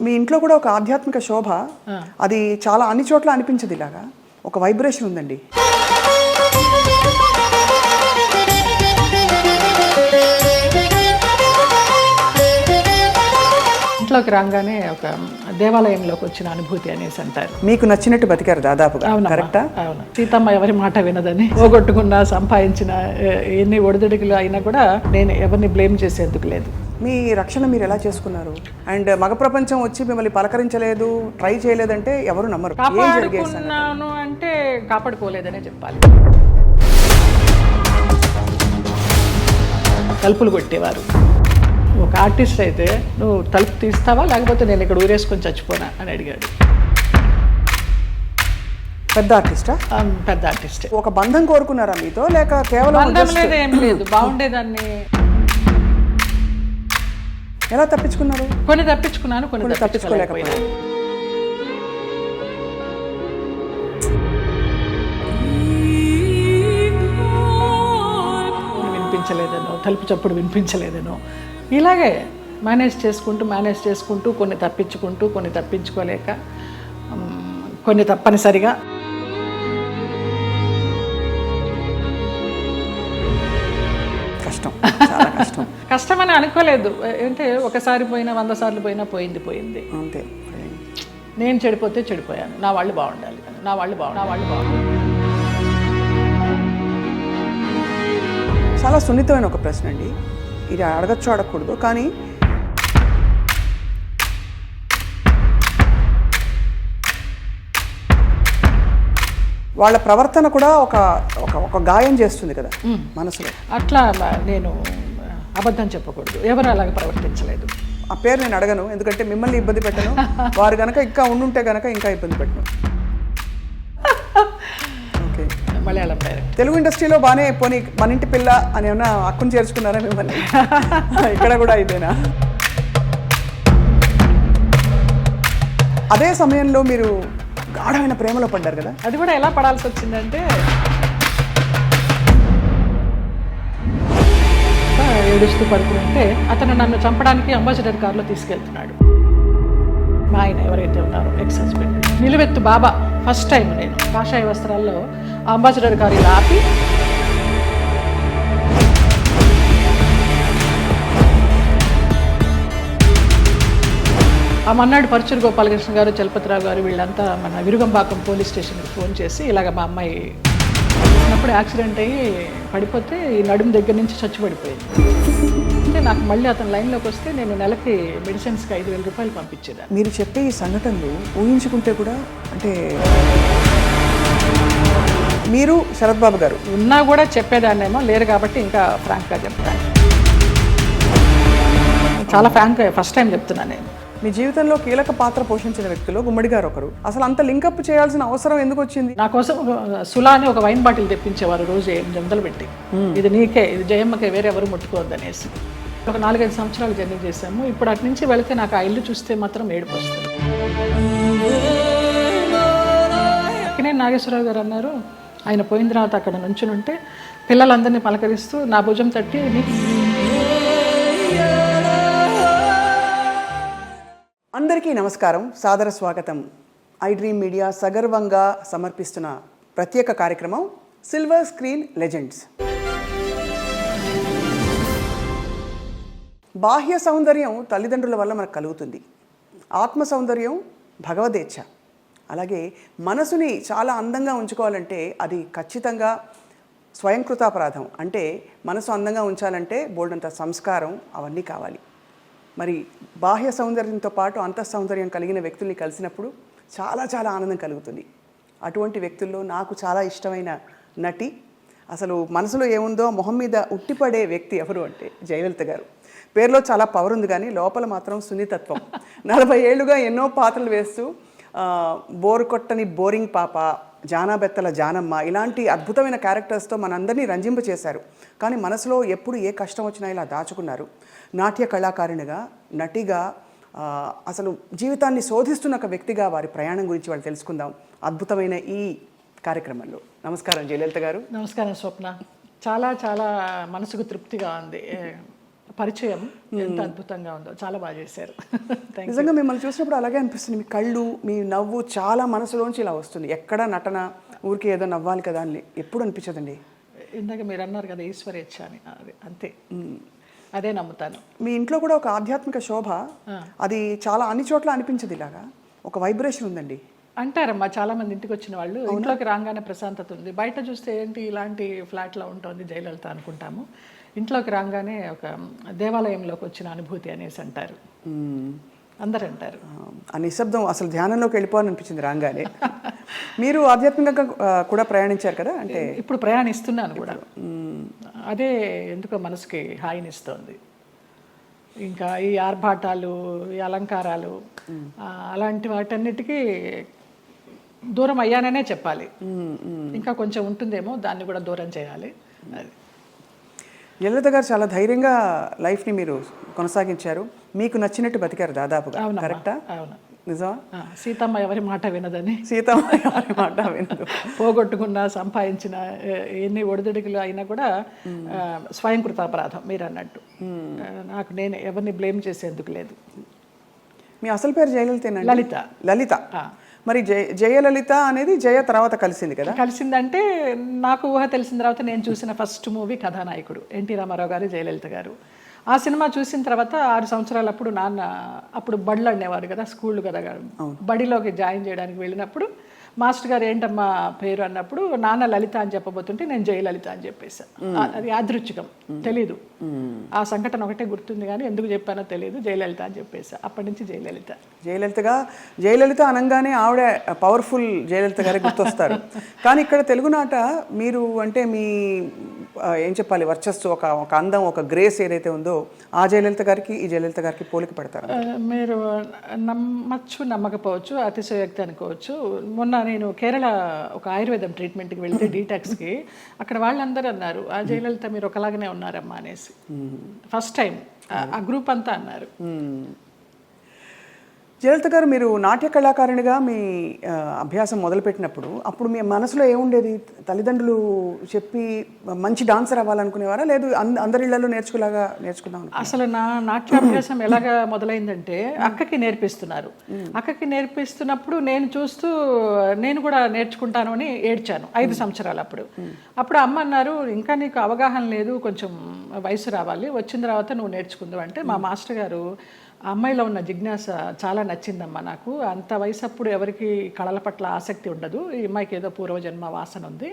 మీ ఇంట్లో కూడా ఒక ఆధ్యాత్మిక శోభ, అది చాలా అన్ని చోట్ల అనిపించదు. ఇలాగా ఒక వైబ్రేషన్ ఉందండి. ఇంట్లోకి రాగానే ఒక దేవాలయంలోకి వచ్చిన అనుభూతి అనేసి అంటారు. మీకు నచ్చినట్టు బతికారు దాదాపుగా. కరెక్టా? అవును. సీతమ్మ ఎవరి మాట వినదని, పోగొట్టుకున్నా సంపాదించిన ఎన్ని ఒడిదుడుకులు అయినా కూడా నేను ఎవరిని బ్లేమ్ చేసేందుకు లేదు. మీ రక్షణ మీరు ఎలా చేసుకున్నారు? అండ్ మగ ప్రపంచం వచ్చి మిమ్మల్ని పలకరించలేదు, ట్రై చేయలేదంటే ఎవరు నమ్మరు. కాపాడుకున్నాను అంటే కాపాడుకోలేదనే చెప్పాలి. తలుపులు కొట్టేవారు. ఒక ఆర్టిస్ట్ అయితే నువ్వు తలుపు తీస్తావా లేకపోతే నేను ఇక్కడ ఊరేసుకొని చచ్చిపోనా అని అడిగాడు. పెద్ద ఆర్టిస్టా? పెద్ద ఆర్టిస్ట్. ఒక బంధం కోరుకున్నారా మీతో, లేక కేవలం బంధం లేదు, ఏం లేదు, బాగుండేదాన్ని. ఎలా తప్పించుకున్నారు? కొన్ని తప్పించుకున్నాను, కొన్ని తప్పించుకోలేకపోయాను. వినిపించలేదనో, తలుపు చప్పుడు వినిపించలేదనో, ఇలాగే మేనేజ్ చేసుకుంటూ కొన్ని తప్పించుకుంటూ, కొన్ని తప్పించుకోలేక, కొన్ని తప్పనిసరిగా. కష్టమని అనుకోలేదు. అంటే ఒకసారి పోయినా 100 సార్లు పోయినా పోయింది అంతే. నేను చెడిపోతే చెడిపోయాను, నా వాళ్ళు బాగుండాలి, నా వాళ్ళు బాగుండాలి. చాలా సున్నితమైన ఒక ప్రశ్న అండి ఇది. అడగచ్చు అడగకూడదు, కానీ వాళ్ళ ప్రవర్తన కూడా ఒక గాయం చేస్తుంది కదా మనసులో. అట్లా నేను అబద్ధం చెప్పకూడదు, ఎవరు అలాగే ప్రవర్తించలేదు. ఆ పేరు నేను అడగను, ఎందుకంటే మిమ్మల్ని ఇబ్బంది పెట్టను. వారు కనుక ఇంకా ఉండుంటే కనుక ఇంకా ఇబ్బంది పెట్టను. ఓకే. మలయాళం పేరు. తెలుగు ఇండస్ట్రీలో బాగానే పోనీ మన ఇంటి పిల్ల అని ఏమన్నా హక్కును చేర్చుకున్నారా మిమ్మల్ని? ఇక్కడ కూడా ఇదేనా? అదే సమయంలో మీరు గాఢమైన ప్రేమలో పడ్డారు కదా. అది కూడా ఎలా పడాల్సి వచ్చిందంటే, ఏడుస్తూ పడుకుంటే అతను నన్ను చంపడానికి అంబాసిడర్ కారులో తీసుకెళ్తున్నాడు. మా ఆయన ఎవరైతే ఉన్నారో ఎక్స్ హస్బెండ్, నిలువెత్తు బాబా. ఫస్ట్ టైం నేను కాషాయ వస్త్రాల్లో అంబాసిడర్ కారు ఇలా ఆపి, ఆ మన్నాడు పరుచూరు గోపాలకృష్ణ గారు, చలపతిరావు గారు వీళ్ళంతా మన విరుగంబాకం పోలీస్ స్టేషన్కి ఫోన్ చేసి ఇలాగ మా అమ్మాయి చిన్నప్పుడు యాక్సిడెంట్ అయ్యి పడిపోతే ఈ నడుము దగ్గర నుంచి చచ్చిపడిపోయింది అంటే, నాకు మళ్ళీ అతను లైన్లోకి వస్తే నేను నెలకి మెడిసిన్స్కి 5,000 రూపాయలు పంపించేదాన్ని. మీరు చెప్పే ఈ సంఘటనలు ఊహించుకుంటే కూడా, అంటే మీరు శరత్ బాబు గారు ఉన్నా కూడా చెప్పేదాన్నేమో, లేరు కాబట్టి ఇంకా ఫ్రాంక్గా చెప్తాను. చాలా ఫ్రాంక్గా ఫస్ట్ టైం చెప్తున్నాను నేను. మీ జీవితంలో కీలక పాత్ర పోషించిన వ్యక్తులు గుమ్మడి గారు ఒకరు. అసలు అంత లింకప్ చేయాల్సిన అవసరం ఎందుకు వచ్చింది? నా కోసం సులా అని ఒక వైన్ బాటిల్ తెప్పించేవారు రోజు 800 పెట్టి, ఇది నీకే, ఇది జయమ్మకే, వేరే ఎవరు ముట్టుకోవద్దనేసి. ఒక 4-5 సంవత్సరాలు జర్నీ చేశాము. ఇప్పుడు అటు నుంచి వెళితే నాకు ఆ ఇల్లు చూస్తే మాత్రం ఏడుపు వస్తుంది. అక్కినేని నాగేశ్వరరావు గారు అన్నారు, ఆయన పోయిన తర్వాత అక్కడ నుంచునుంటే పిల్లలందరినీ పలకరిస్తూ నా భుజం తట్టి, అందరికీ నమస్కారం, సాదర స్వాగతం. ఐ డ్రీమ్ మీడియా సగర్వంగా సమర్పిస్తున్న ప్రత్యేక కార్యక్రమం సిల్వర్ స్క్రీన్ లెజెండ్స్. బాహ్య సౌందర్యం తల్లిదండ్రుల వల్ల మనకు కలుగుతుంది. ఆత్మ సౌందర్యం భగవదేచ్ఛ. అలాగే మనసుని చాలా అందంగా ఉంచుకోవాలంటే అది ఖచ్చితంగా స్వయంకృతాపరాధం. అంటే మనసు అందంగా ఉంచాలంటే బోల్డంత సంస్కారం అవన్నీ కావాలి. మరి బాహ్య సౌందర్యంతో పాటు అంతః సౌందర్యం కలిగిన వ్యక్తుల్ని కలిసినప్పుడు చాలా చాలా ఆనందం కలుగుతుంది. అటువంటి వ్యక్తుల్లో నాకు చాలా ఇష్టమైన నటి, అసలు మనసులో ఏముందో మొహం మీద ఉట్టిపడే వ్యక్తి ఎవరు అంటే జయలలిత గారు. పేరులో చాలా పవర్ ఉంది, కానీ లోపల మాత్రం సున్నితత్వం. 40 ఏళ్లుగా ఎన్నో పాత్రలు వేస్తూ బోరు కొట్టని బోరింగ్ పాప, జానాబెత్తల జానమ్మ, ఇలాంటి అద్భుతమైన క్యారెక్టర్స్తో మనందరినీ రంజింపచేశారు. కానీ మనసులో ఎప్పుడు ఏ కష్టం వచ్చినా ఇలా దాచుకున్నారు. నాట్య కళాకారిణిగా, నటిగా, అసలు జీవితాన్ని శోధిస్తున్న ఒక వ్యక్తిగా వారి ప్రయాణం గురించి వాళ్ళు తెలుసుకుందాం అద్భుతమైన ఈ కార్యక్రమంలో. నమస్కారం జయలలిత గారు. నమస్కారం స్వప్న. చాలా చాలా మనసుకు తృప్తిగా ఉంది. పరిచయం ఎంత అద్భుతంగా ఉందో, చాలా బాగా చేశారు. Thank you. నిజంగా మిమ్మల్ని చూసినప్పుడు అలాగే అనిపిస్తుంది. మీ కళ్ళు, మీ నవ్వు చాలా మనసులోంచి ఇలా వస్తుంది. ఎక్కడ నటన, ఊరికి ఏదో నవ్వాలి కదా అని ఎప్పుడు అనిపించదండి. ఇందాక మీరు అన్నారు కదా ఈశ్వరేచ్ఛ అని, అది అంతే, అదే నమ్ముతాను. మీ ఇంట్లో కూడా ఒక ఆధ్యాత్మిక శోభ, అది చాలా అన్ని చోట్ల అనిపించదు. ఇలాగా ఒక వైబ్రేషన్ ఉందండి అంటారమ్మా చాలా మంది ఇంటికి వచ్చిన వాళ్ళు. ఇంట్లోకి రాగానే ప్రశాంతత ఉంది, బయట చూస్తే ఏంటి ఇలాంటి ఫ్లాట్లో ఉంటుంది జయలలిత అనుకుంటాము, ఇంట్లోకి రాగానే ఒక దేవాలయంలోకి వచ్చిన అనుభూతి అనేసి అంటారు, అందరు అంటారు. ఆ నిశ్శబ్దం అసలు ధ్యానంలోకి వెళ్ళిపోవాలనిపించింది రాగానే. మీరు ఆధ్యాత్మికంగా కూడా ప్రయాణించారు కదా, అంటే ఇప్పుడు ప్రయాణిస్తున్నాను కూడా, అదే ఎందుకో మనసుకి హాయినిస్తోంది. ఇంకా ఈ ఆర్భాటాలు, ఈ అలంకారాలు, అలాంటి వాటన్నిటికీ దూరం అయ్యాననే చెప్పాలి. ఇంకా కొంచెం ఉంటుందేమో, దాన్ని కూడా దూరం చేయాలి. అది జయలలిత గారు చాలా ధైర్యంగా లైఫ్ని మీరు కొనసాగించారు, మీకు నచ్చినట్టు బతికారు దాదాపుగా. కరెక్టా? అవును. నిజమా? సీతమ్మ ఎవరి మాట వినదని. సీతమ్మ ఎవరి మాట వినదు. పోగొట్టుకున్న, సంపాదించిన ఎన్ని ఒడిదుడుకులు అయినా కూడా స్వయం కృతాపరాధం మీరు అన్నట్టు. నాకు నేను ఎవరిని బ్లేమ్ చేసేందుకు లేదు. మీ అసలు పేరు జయలలితేనండి? లలిత. లలిత. మరి జయలలిత అనేది జయ తర్వాత కలిసింది కదా? కలిసిందంటే నాకు ఊహ తెలిసిన తర్వాత నేను చూసిన ఫస్ట్ మూవీ కథానాయకుడు ఎన్టీ రామారావు గారు, జయలలిత గారు. ఆ సినిమా చూసిన తర్వాత 6 సంవత్సరాలప్పుడు నాన్న, అప్పుడు బడులు అనేవారు కదా, స్కూళ్ళు కదా, బడిలోకి జాయిన్ చేయడానికి వెళ్ళినప్పుడు మాస్టర్ గారు ఏంటమ్మా పేరు అన్నప్పుడు నాన్న లలిత అని చెప్పబోతుంటే నేను జయలలిత అని చెప్పేసా. అది యాదృచ్ఛికం, తెలీదు. ఆ సంఘటన ఒకటే గుర్తుంది కానీ ఎందుకు చెప్పానో తెలియదు, జయలలిత అని చెప్పేసా. అప్పటి నుంచి జయలలిత. జయలలిత అనగానే ఆవిడ పవర్ఫుల్ జయలలిత గారే గుర్తొస్తారు. కానీ ఇక్కడ తెలుగునాట మీరు అంటే మీ ఏం చెప్పాలి, వర్చస్సు, ఒక అందం, ఒక గ్రేస్ ఏదైతే ఉందో, ఆ జయలలిత గారికి ఈ జయలలిత గారికి పోలిక పడతారు. మీరు నమ్మచ్చు నమ్మకపోవచ్చు, అతిశయోక్తి అనుకోవచ్చు. మొన్న నేను కేరళ ఒక ఆయుర్వేదం ట్రీట్మెంట్కి వెళ్తే డీటాక్స్కి, అక్కడ వాళ్ళందరూ అన్నారు ఆ జయలలిత మీరు ఒకలాగానే ఉన్నారమ్మా అనేసి. ఫస్ట్ టైం ఆ గ్రూప్ అంతా అన్నారు. జయలలిత గారు, మీరు నాట్య కళాకారునిగా మీ అభ్యాసం మొదలుపెట్టినప్పుడు అప్పుడు మీ మనసులో ఏముండేది? తల్లిదండ్రులు చెప్పి మంచి డాన్సర్ అవ్వాలనుకునేవారా, లేదు అందరి ఇళ్లలో నేర్చుకుందాం? అసలు నా నాట్యాభ్యాసం ఎలాగా మొదలైందంటే అక్కకి నేర్పిస్తున్నారు. అక్కకి నేర్పిస్తున్నప్పుడు నేను చూస్తూ నేను కూడా నేర్చుకుంటాను అని ఏడ్చాను 5 సంవత్సరాలు. అప్పుడు అమ్మ అన్నారు, ఇంకా నీకు అవగాహన లేదు, కొంచెం వయసు రావాలి, వచ్చిన తర్వాత నువ్వు నేర్చుకుందావు అంటే మా మాస్టర్ గారు అమ్మాయిలో ఉన్న జిజ్ఞాస చాలా నచ్చిందమ్మా నాకు. అంత వయసు అప్పుడు ఎవరికి కళల పట్ల ఆసక్తి ఉండదు, ఈ అమ్మాయికి ఏదో పూర్వజన్మ వాసన ఉంది,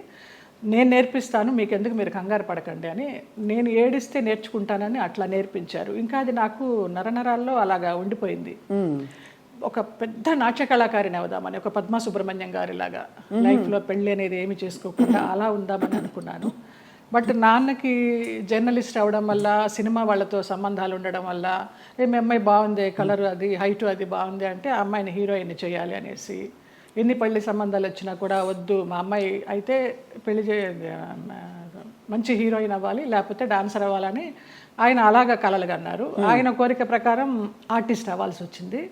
నేను నేర్పిస్తాను, మీకెందుకు, మీరు కంగారు పడకండి అని. నేను ఏడిస్తే నేర్చుకుంటానని అట్లా నేర్పించారు. ఇంకా అది నాకు నరనరాల్లో అలాగా ఉండిపోయింది. ఒక పెద్ద నాట్య కళాకారిని అవుదామని, ఒక పద్మా సుబ్రహ్మణ్యం గారి లాగా లైఫ్లో పెళ్ళి అనేది ఏమి చేసుకోకుండా అలా ఉందామని అనుకున్నాను. బట్ నాన్నకి జర్నలిస్ట్ అవడం వల్ల, సినిమా వాళ్ళతో సంబంధాలు ఉండడం వల్ల, మీ అమ్మాయి బాగుంది, కలర్ అది, హైటు అది బాగుంది అంటే ఆ అమ్మాయిని హీరోయిన్ చేయాలి అనేసి, ఎన్ని పెళ్లి సంబంధాలు వచ్చినా కూడా వద్దు, మా అమ్మాయి అయితే పెళ్లి మంచి హీరోయిన్ అవ్వాలి, లేకపోతే డాన్సర్ అవ్వాలని ఆయన అలాగా కలలుగా అన్నారు. ఆయన కోరిక ప్రకారం ఆర్టిస్ట్ అవ్వాల్సి వచ్చింది.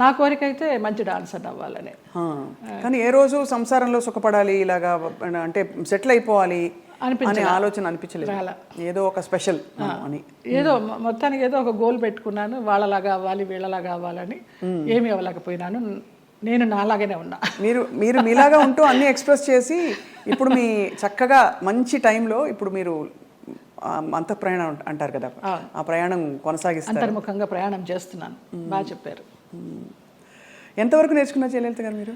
నా కోరిక అయితే మంచి డాన్సర్ అవ్వాలని. కానీ ఏ రోజు సంసారంలో సుఖపడాలి, ఇలాగా అంటే సెటిల్ అయిపోవాలి అనే ఆలోచన అనిపించలేదు? ఏదో ఒక స్పెషల్ అని, ఏదో మొత్తానికి ఏదో ఒక గోల్ పెట్టుకున్నాను, వాళ్ళలాగా అవ్వాలి, వీళ్ళలాగా అవ్వాలని. ఏమి అవ్వలేకపోయినాను, నేను నాలాగానే ఉన్నా. మీరు మీలాగా ఉంటూ అన్ని ఎక్స్ప్రెస్ చేసి ఇప్పుడు మీ చక్కగా మంచి టైంలో ఇప్పుడు మీరు అంతఃప్రయాణం అంటారు కదా, ఆ ప్రయాణం కొనసాగిస్తారు. అంతర్ముఖంగా ప్రయాణం చేస్తున్నాను. బాగా చెప్పారు. ఎంతవరకు నేర్చుకున్నా జయలలిత గారు మీరు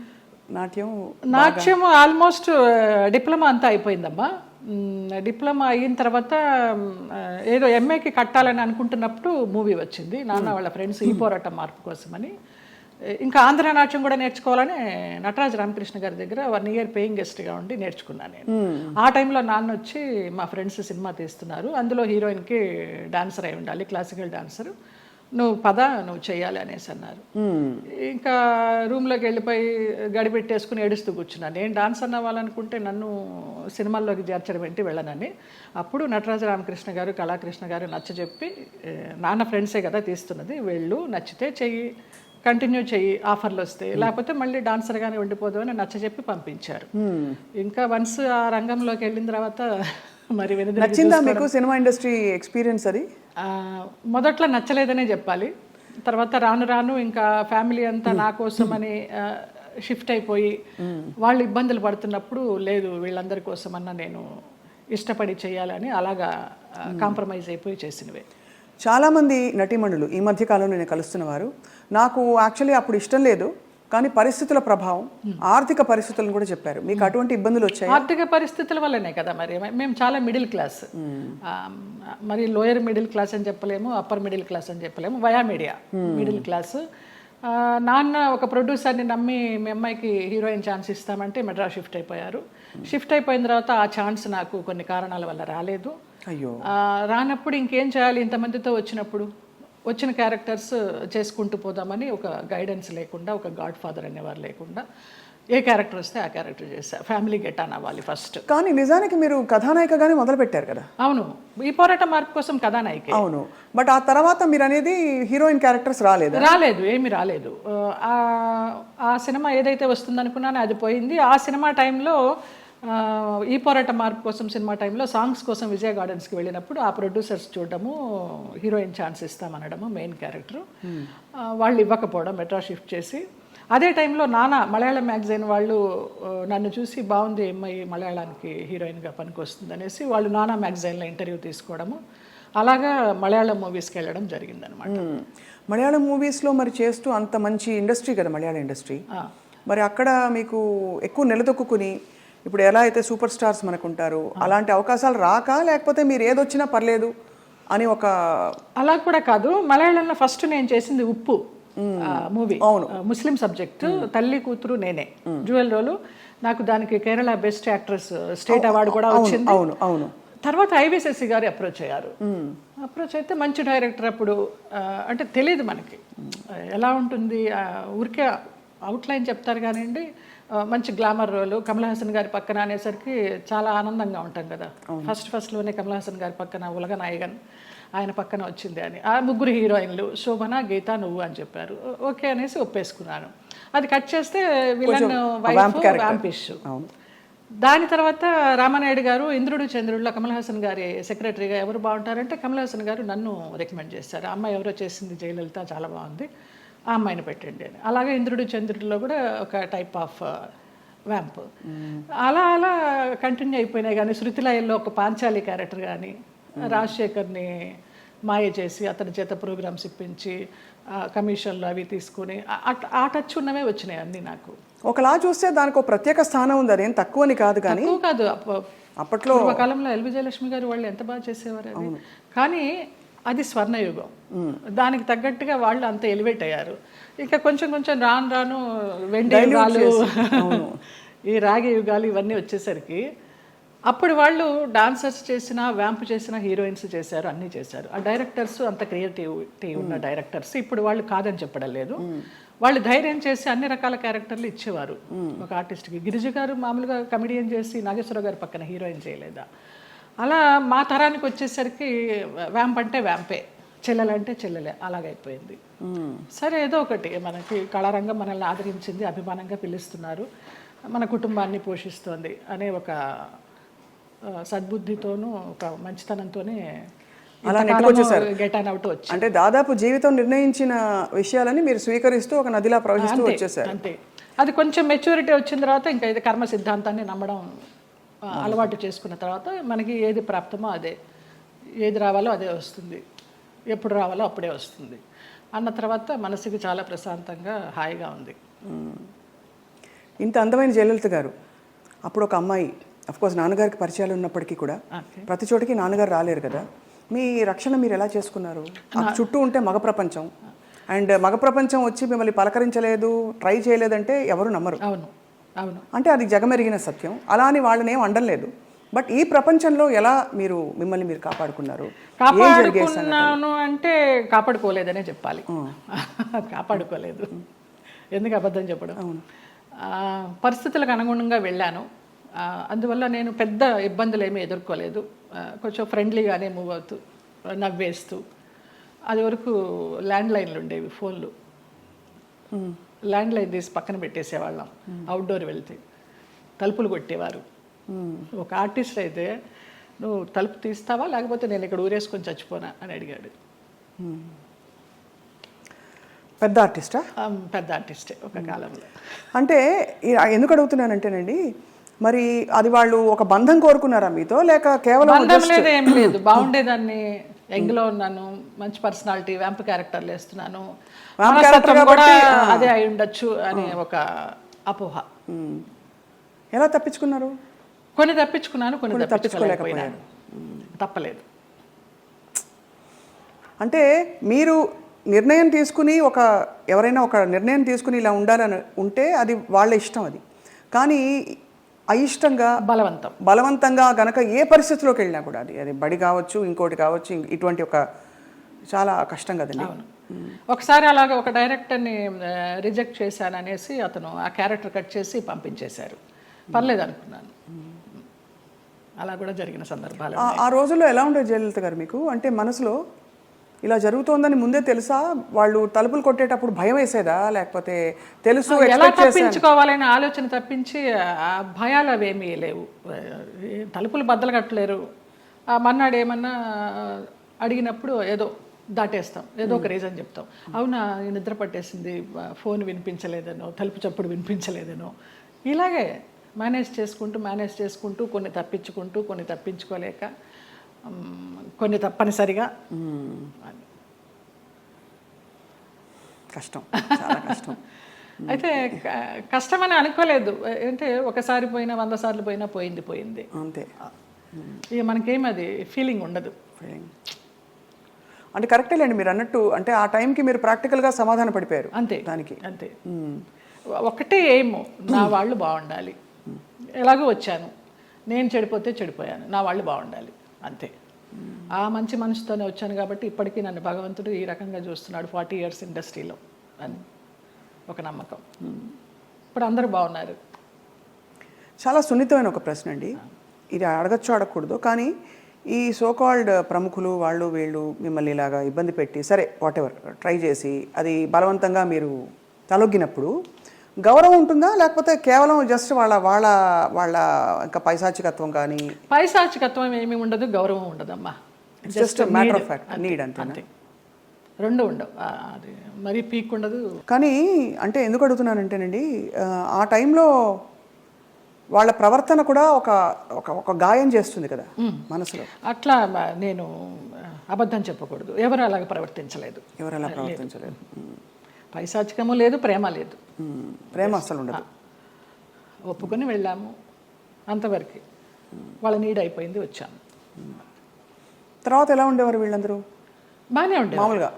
నాట్యం? ఆల్మోస్ట్ డిప్లొమా అంతా అయిపోయిందమ్మా. డిప్లొమా అయిన తర్వాత ఏదో ఎంఏకి కట్టాలని అనుకుంటున్నప్పుడు మూవీ వచ్చింది, నాన్న వాళ్ళ ఫ్రెండ్స్ ఈ పోరాటం మార్పు కోసమని. ఇంకా ఆంధ్ర నాట్యం కూడా నేర్చుకోవాలని నటరాజ రామకృష్ణ గారి దగ్గర 1 year పేయింగ్ గెస్ట్గా ఉండి నేర్చుకున్నాను నేను. ఆ టైంలో నాన్న వచ్చి మా ఫ్రెండ్స్ సినిమా తీస్తున్నారు, అందులో హీరోయిన్కి డాన్సర్ అయి ఉండాలి, క్లాసికల్ డాన్సర్, నువ్వు నువ్వు చెయ్యాలి అనేసి అన్నారు. ఇంకా రూమ్లోకి వెళ్ళిపోయి గడిపెట్టేసుకుని ఏడుస్తూ కూర్చున్నాను. నేను డాన్స్ అవ్వాలనుకుంటే నన్ను సినిమాల్లోకి చేర్చడం ఏంటి, వెళ్ళనని. అప్పుడు నటరాజ రామకృష్ణ గారు, కళాకృష్ణ గారు నచ్చజెప్పి, నాన్న ఫ్రెండ్సే కదా తీస్తున్నది, వెళ్ళు, నచ్చితే చెయ్యి, కంటిన్యూ చెయ్యి, ఆఫర్లు వస్తాయి, లేకపోతే మళ్ళీ డాన్సర్గానే ఉండిపోదు అని నచ్చజెప్పి పంపించారు. ఇంకా వన్స్ ఆ రంగంలోకి వెళ్ళిన తర్వాత మరి నచ్చిందా మీకు సినిమా ఇండస్ట్రీ ఎక్స్పీరియన్స్? అది మొదట్లో నచ్చలేదనే చెప్పాలి. తర్వాత రాను రాను ఇంకా ఫ్యామిలీ అంతా నా కోసమని షిఫ్ట్ అయిపోయి వాళ్ళు ఇబ్బందులు పడుతున్నప్పుడు లేదు వీళ్ళందరి కోసమన్నా నేను ఇష్టపడి చేయాలని అలాగా కాంప్రమైజ్ అయిపోయి చేసినవే. చాలామంది నటీమణులు ఈ మధ్య కాలంలో నేను కలుస్తున్న వారు నాకు యాక్చువల్లీ అప్పుడు ఇష్టం లేదు కానీ పరిస్థితుల ప్రభావం, ఆర్థిక పరిస్థితులను కూడా చెప్పారు. మీకు అటువంటి ఇబ్బందులు వచ్చాయి? ఆర్థిక పరిస్థితుల వల్లనే కదా మరి. మేము చాలా మిడిల్ క్లాస్, మరి లోయర్ మిడిల్ క్లాస్ అని చెప్పలేము, అప్పర్ మిడిల్ క్లాస్ అని చెప్పలేము, వయా మీడియా మిడిల్ క్లాస్. నాన్న ఒక ప్రొడ్యూసర్ని నమ్మి మీ అమ్మాయికి హీరోయిన్ ఛాన్స్ ఇస్తామంటే మెడ్రాస్ షిఫ్ట్ అయిపోయారు. షిఫ్ట్ అయిపోయిన తర్వాత ఆ ఛాన్స్ నాకు కొన్ని కారణాల వల్ల రాలేదు. అయ్యో. రానప్పుడు ఇంకేం చేయాలి, ఇంతమందితో వచ్చిన క్యారెక్టర్స్ చేసుకుంటూ పోదామని ఒక గైడెన్స్ లేకుండా, ఒక గాడ్ ఫాదర్ అనేవారు లేకుండా ఏ క్యారెక్టర్ వస్తే ఆ క్యారెక్టర్ చేశా. ఫ్యామిలీ గెట్ ఆన్ అవ్వాలి ఫస్ట్. కానీ నిజానికి మీరు కథానాయికగానే మొదలు పెట్టారు కదా? అవును, ఈ పోరాట మార్పు కోసం కథానాయిక. అవును, బట్ ఆ తర్వాత మీరు అనేది హీరోయిన్ క్యారెక్టర్స్ రాలేదు, ఏమీ రాలేదు. ఆ సినిమా ఏదైతే వస్తుందనుకున్నానో అది పోయింది. ఆ సినిమా టైంలో ఈ పోరాట మార్పు కోసం సినిమా టైంలో సాంగ్స్ కోసం విజయ గార్డెన్స్కి వెళ్ళినప్పుడు ఆ ప్రొడ్యూసర్స్ చూడడము, హీరోయిన్ ఛాన్స్ ఇస్తామనడము, మెయిన్ క్యారెక్టర్ వాళ్ళు ఇవ్వకపోవడం, మెడ్రాస్ షిఫ్ట్ చేసి. అదే టైంలో నానా మలయాళం మ్యాగజైన్ వాళ్ళు నన్ను చూసి బాగుంది అమ్మాయి మలయాళానికి హీరోయిన్గా పనికొస్తుంది అనేసి వాళ్ళు నానా మ్యాగజైన్లో ఇంటర్వ్యూ తీసుకోవడము, అలాగా మలయాళం మూవీస్కి వెళ్ళడం జరిగిందనమాట. మలయాళం మూవీస్లో మరి చేస్తూ అంత మంచి ఇండస్ట్రీ కదా మలయాళం ఇండస్ట్రీ, మరి అక్కడ మీకు ఎక్కువ నిలదొక్కుని ఇప్పుడు ఎలా అయితే సూపర్ స్టార్స్ మనకు ఉంటారు అలాంటి అవకాశాలు రాక, లేకపోతే మీరు ఏదొచ్చినా పర్లేదు అని ఒక? అలా కూడా కాదు. మలయాళంలో ఫస్ట్ నేను చేసింది ఉప్పు మూవీ, ముస్లిం సబ్జెక్ట్, తల్లి కూతురు నేనే, జ్యువెల్ రోలు. నాకు దానికి Kerala best actress state award కూడా వచ్చింది. అవును అవును. తర్వాత ఐవిశశి గారు అప్రోచ్ అయ్యారు. అప్రోచ్ అయితే మంచి డైరెక్టర్. అప్పుడు అంటే తెలియదు మనకి ఎలా ఉంటుంది, ఊరికే అవుట్లైన్ చెప్తారు కానివ్వండి, మంచి గ్లామర్ రోలు, కమల్ హాసన్ గారి పక్కన అనేసరికి చాలా ఆనందంగా ఉంటాం కదా. ఫస్ట్లోనే కమల్ హాసన్ గారి పక్కన ఉలగ నాయగన్ ఆయన పక్కన వచ్చింది అని. ఆ ముగ్గురు హీరోయిన్లు శోభన, గీత, నువ్వు అని చెప్పారు. ఓకే అనేసి ఒప్పేసుకున్నాను. అది కట్ చేస్తే విలన్ వైఫ్ వ్యాంపిష్. దాని తర్వాత రామానాయుడు గారు ఇంద్రుడు చంద్రుడిలో కమల్ హాసన్ గారి సెక్రటరీగా ఎవరు బాగుంటారంటే కమల్ హాసన్ గారు నన్ను రికమెండ్ చేశారు. అమ్మాయి ఎవరో చేసింది జయలలిత, చాలా బాగుంది, ఆ అమ్మాయిని పెట్టండి అని. అలాగే ఇంద్రుడు చంద్రుడిలో కూడా ఒక టైప్ ఆఫ్ వ్యాంప్. అలా అలా కంటిన్యూ అయిపోయినాయి. కానీ శృతిలయల్లో ఒక పాంచాలి క్యారెక్టర్ కానీ, రాజశేఖర్ని మాయ చేసి అతని చేత ప్రోగ్రామ్స్ ఇప్పించి కమిషన్లు అవి తీసుకుని ఆ టచ్ ఉన్నవే వచ్చినాయి అన్నీ నాకు. ఒకలా చూస్తే దానికి ఒక ప్రత్యేక స్థానం ఉంది, అదేం తక్కువని కాదు. కానీ కాదు, అప్పట్లో కాలంలో ఎల్ విజయలక్ష్మి గారు వాళ్ళు ఎంత బాగా చేసేవారు అది. కానీ అది స్వర్ణయుగం, దానికి తగ్గట్టుగా వాళ్ళు అంత ఎలివేట్ అయ్యారు. ఇంకా కొంచెం కొంచెం రాను రాను వెండి యుగాలు, ఈ రాగి యుగాలు ఇవన్నీ వచ్చేసరికి అప్పుడు వాళ్ళు డాన్సర్స్ చేసిన, వ్యాంప్ చేసిన, హీరోయిన్స్ చేశారు, అన్నీ చేశారు. ఆ డైరెక్టర్స్ అంత క్రియేటివిటీ ఉన్న డైరెక్టర్స్ ఇప్పుడు వాళ్ళు కాదని చెప్పడం లేదు. వాళ్ళు ధైర్యం చేసి అన్ని రకాల క్యారెక్టర్లు ఇచ్చేవారు ఒక ఆర్టిస్ట్కి. గిరిజ గారు మామూలుగా కమెడియన్ చేసి నాగేశ్వరరావు గారి పక్కన హీరోయిన్ చేయలేదా? అలా మా తరానికి వచ్చేసరికి వ్యాంప్ అంటే వ్యాంపే, చెల్లెలంటే చెల్లెలే, అలాగైపోయింది. సరే ఏదో ఒకటి, మనకి కళారంగం మనల్ని ఆదరించింది, అభిమానంగా పిలుస్తున్నారు, మన కుటుంబాన్ని పోషిస్తోంది అనే ఒక సద్బుద్ధితోనూ ఒక మంచితనంతోనే గెట్ ఆన్ అవుట్ వచ్చి, అంటే దాదాపు జీవితం నిర్ణయించిన విషయాలని మీరు స్వీకరిస్తూ ఒక నదిలా ప్రవహిస్తూ వచ్చేసారు. అంతే. అది కొంచెం మెచ్యూరిటీ వచ్చిన తర్వాత ఇంకా ఇది కర్మ సిద్ధాంతాన్ని నమ్మడం అలవాటు చేసుకున్న తర్వాత మనకి ఏది ప్రాప్తమో అదే, ఏది రావాలో అదే వస్తుంది, ఎప్పుడు రావాలో అప్పుడే వస్తుంది అన్న తర్వాత మనసుకి చాలా ప్రశాంతంగా హాయిగా ఉంది. ఇంత అందమైన జయలలిత గారు అప్పుడు ఒక అమ్మాయి, అఫ్కోర్స్ నాన్నగారికి పరిచయాలు ఉన్నప్పటికీ కూడా ప్రతి చోటికి నాన్నగారు రాలేరు కదా, మీ రక్షణ మీరు ఎలా చేసుకున్నారు? చుట్టూ ఉంటే మగ ప్రపంచం, అండ్ మగ ప్రపంచం వచ్చి మిమ్మల్ని పలకరించలేదు, ట్రై చేయలేదంటే ఎవరు నమ్మరు. అవును అవును, అంటే అది జగమెరిగిన సత్యం. అలా అని వాళ్ళని ఏం అండలేదు. బట్ ఈ ప్రపంచంలో ఎలా మీరు మిమ్మల్ని మీరు కాపాడుకున్నారు? కాపాడుకున్నాను అంటే కాపాడుకోలేదనే చెప్పాలి. కాపాడుకోలేదు, ఎందుకు అబద్ధం చెప్పడం. పరిస్థితులకు అనుగుణంగా వెళ్ళాను, అందువల్ల నేను పెద్ద ఇబ్బందులు ఏమీ ఎదుర్కోలేదు. కొంచెం ఫ్రెండ్లీగానే మూవ్ అవుతూ, నవ్వేస్తూ. అది వరకు ల్యాండ్ లైన్లు ఉండేవి, ఫోన్లు, ల్యాండ్ లైన్ తీసి పక్కన పెట్టేసేవాళ్ళం. అవుట్డోర్ వెళ్తే తలుపులు కొట్టేవారు. ఒక ఆర్టిస్ట్ అయితే నువ్వు తలుపు తీస్తావా లేకపోతే నేను ఇక్కడ ఊరేసుకొని చచ్చిపోనా అని అడిగాడు. పెద్ద ఆర్టిస్టా? పెద్ద ఆర్టిస్టే ఒక కాలంలో. అంటే ఎందుకు అడుగుతున్నానంటేనండి, మరి అది వాళ్ళు ఒక బంధం కోరుకున్నారా మీతో, లేక కేవలం బంధం లేదు, ఏం లేదు, బాగుండేదాన్ని, యంగ్లో ఉన్నాను, మంచి పర్సనాలిటీ, వ్యాంప్ క్యారెక్టర్లు వేస్తున్నాను, కూడా అదే అయి ఉండొచ్చు అనే ఒక అపోహ. ఎలా తప్పించుకున్నారు? కొన్ని తప్పించుకున్నాను, కొన్ని తప్పించుకోలేకపోయాను. తప్పలేదు. అంటే మీరు నిర్ణయం తీసుకుని ఎవరైనా ఒక నిర్ణయం తీసుకుని ఇలా ఉండాలని ఉంటే అది వాళ్ళ ఇష్టం, అది కానీ అయిష్టంగా బలవంతంగా గనక ఏ పరిస్థితిలోకి వెళ్ళినా కూడా అది బడి కావచ్చు, ఇంకోటి కావచ్చు, ఇటువంటి ఒక చాలా కష్టం కదండి. ఒకసారి అలాగే ఒక డైరెక్టర్ని రిజెక్ట్ చేశాను అనేసి అతను ఆ క్యారెక్టర్ కట్ చేసి పంపించేశారు. పర్లేదు అనుకున్నాను. అలా కూడా జరిగిన సందర్భాలు. ఆ రోజుల్లో ఎలా ఉండేది జయలలిత గారు మీకు? అంటే మనసులో ఇలా జరుగుతోందని ముందే తెలుసా? వాళ్ళు తలుపులు కొట్టేటప్పుడు భయం వేసేదా, లేకపోతే తెలుసు ఎలా తప్పించుకోవాలనే ఆలోచన తప్పించి ఆ భయాలు అవేమీ లేవు. తలుపులు బద్దలు కట్టలేరు. మన్నాడు ఏమన్నా అడిగినప్పుడు ఏదో దాటేస్తాం, ఏదో ఒక రీజన్ చెప్తాం. అవునా, నిద్ర పట్టేసింది, ఫోన్ వినిపించలేదనో, తలుపు చప్పుడు వినిపించలేదనో, ఇలాగే మేనేజ్ చేసుకుంటూ కొన్ని తప్పించుకుంటూ, కొన్ని తప్పించుకోలేక, కొన్ని తప్పనిసరిగా. కష్టం, చాలా కష్టం. అయితే కష్టమని అనుకోలేదు. అంటే ఒకసారి పోయినా 100 సార్లు పోయినా పోయింది అంతే. ఇక మనకేం అది ఫీలింగ్ ఉండదు. అంటే కరెక్టేలేండి మీరు అన్నట్టు. అంటే ఆ టైంకి మీరు ప్రాక్టికల్గా సమాధాన పడిపోయారు అంతే దానికి. అంతే. ఒకటే ఏమో, నా వాళ్ళు బాగుండాలి. ఎలాగో వచ్చాను, నేను చెడిపోతే చెడిపోయాను, నా వాళ్ళు బాగుండాలి, అంతే. ఆ మంచి మనసుతోనే వచ్చాను కాబట్టి ఇప్పటికీ నన్ను భగవంతుడు ఈ రకంగా చూస్తున్నాడు 40 years ఇండస్ట్రీలో అని ఒక నమ్మకం. ఇప్పుడు అందరూ బాగున్నారు. చాలా సున్నితమైన ఒక ప్రశ్న అండి ఇది, అడగచ్చు అడగకూడదు, కానీ ఈ సోకాల్డ్ ప్రముఖులు వాళ్ళు వీళ్ళు మిమ్మల్ని ఇలాగా ఇబ్బంది పెట్టి, సరే వాటెవర్ ట్రై చేసి అది బలవంతంగా మీరు తలొగ్గినప్పుడు గౌరవం ఉంటుందా, లేకపోతే కేవలం జస్ట్ వాళ్ళ వాళ్ళ వాళ్ళ ఇంకా పైశాచికత్వం? కానీ పైశాచికత్వం ఏమీ ఉండదు, గౌరవం ఉండదమ్మా. Just matter of fact, need అంతే. రెండు ఉండవు, అది మరీ పీక్ ఉండదు. కానీ అంటే ఎందుకు అడుగుతున్నానంటేనండి, ఆ టైంలో వాళ్ళ ప్రవర్తన కూడా ఒక గాయం చేస్తుంది కదా మనసులో. అట్లా నేను అబద్ధం చెప్పకూడదు, ఎవరు అలాగ ప్రవర్తించలేదు. పైశాచికము లేదు, ప్రేమ లేదు. ప్రేమ అసలు ఉండదు. ఒప్పుకొని వెళ్ళాము, అంతవరకు. వాళ్ళ నీడ్ అయిపోయింది, వచ్చాము. తర్వాత ఎలా ఉండేవారు వీళ్ళందరూ? బాగానే ఉండేది మామూలుగా.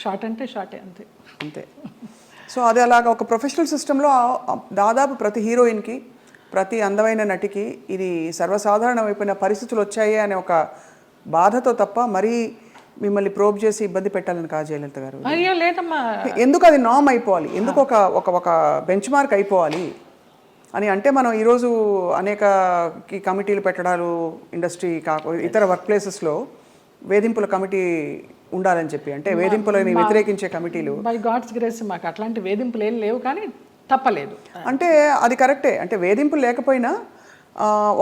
షార్ట్ అంటే షార్టే, అంతే. సో అది అలాగా ఒక ప్రొఫెషనల్ సిస్టంలో దాదాపు ప్రతి హీరోయిన్కి, ప్రతి అందమైన నటికి ఇది సర్వసాధారణమైపోయిన పరిస్థితులు వచ్చాయి అనే ఒక బాధతో తప్ప మరీ మిమ్మల్ని ప్రోబ్ చేసి ఇబ్బంది పెట్టాలని కాదు జయలలిత గారు. అయ్యో లేదమ్మా. ఎందుకు అది నామ్ అయిపోవాలి, ఎందుకు ఒక బెంచ్ మార్క్ అయిపోవాలి అని అంటే, మనం ఈరోజు అనేక కమిటీలు పెట్టడాలు, ఇండస్ట్రీ ఇతర వర్క్ ప్లేసెస్లో వేధింపుల కమిటీ ఉండాలని చెప్పి, అంటే వేధింపులని వ్యతిరేకించే కమిటీలు. బై గాడ్స్ గ్రేస్ మాకు అట్లాంటి వేధింపులు ఏం లేవు, కానీ తప్పలేదు. అంటే అది కరెక్టే. అంటే వేధింపులు లేకపోయినా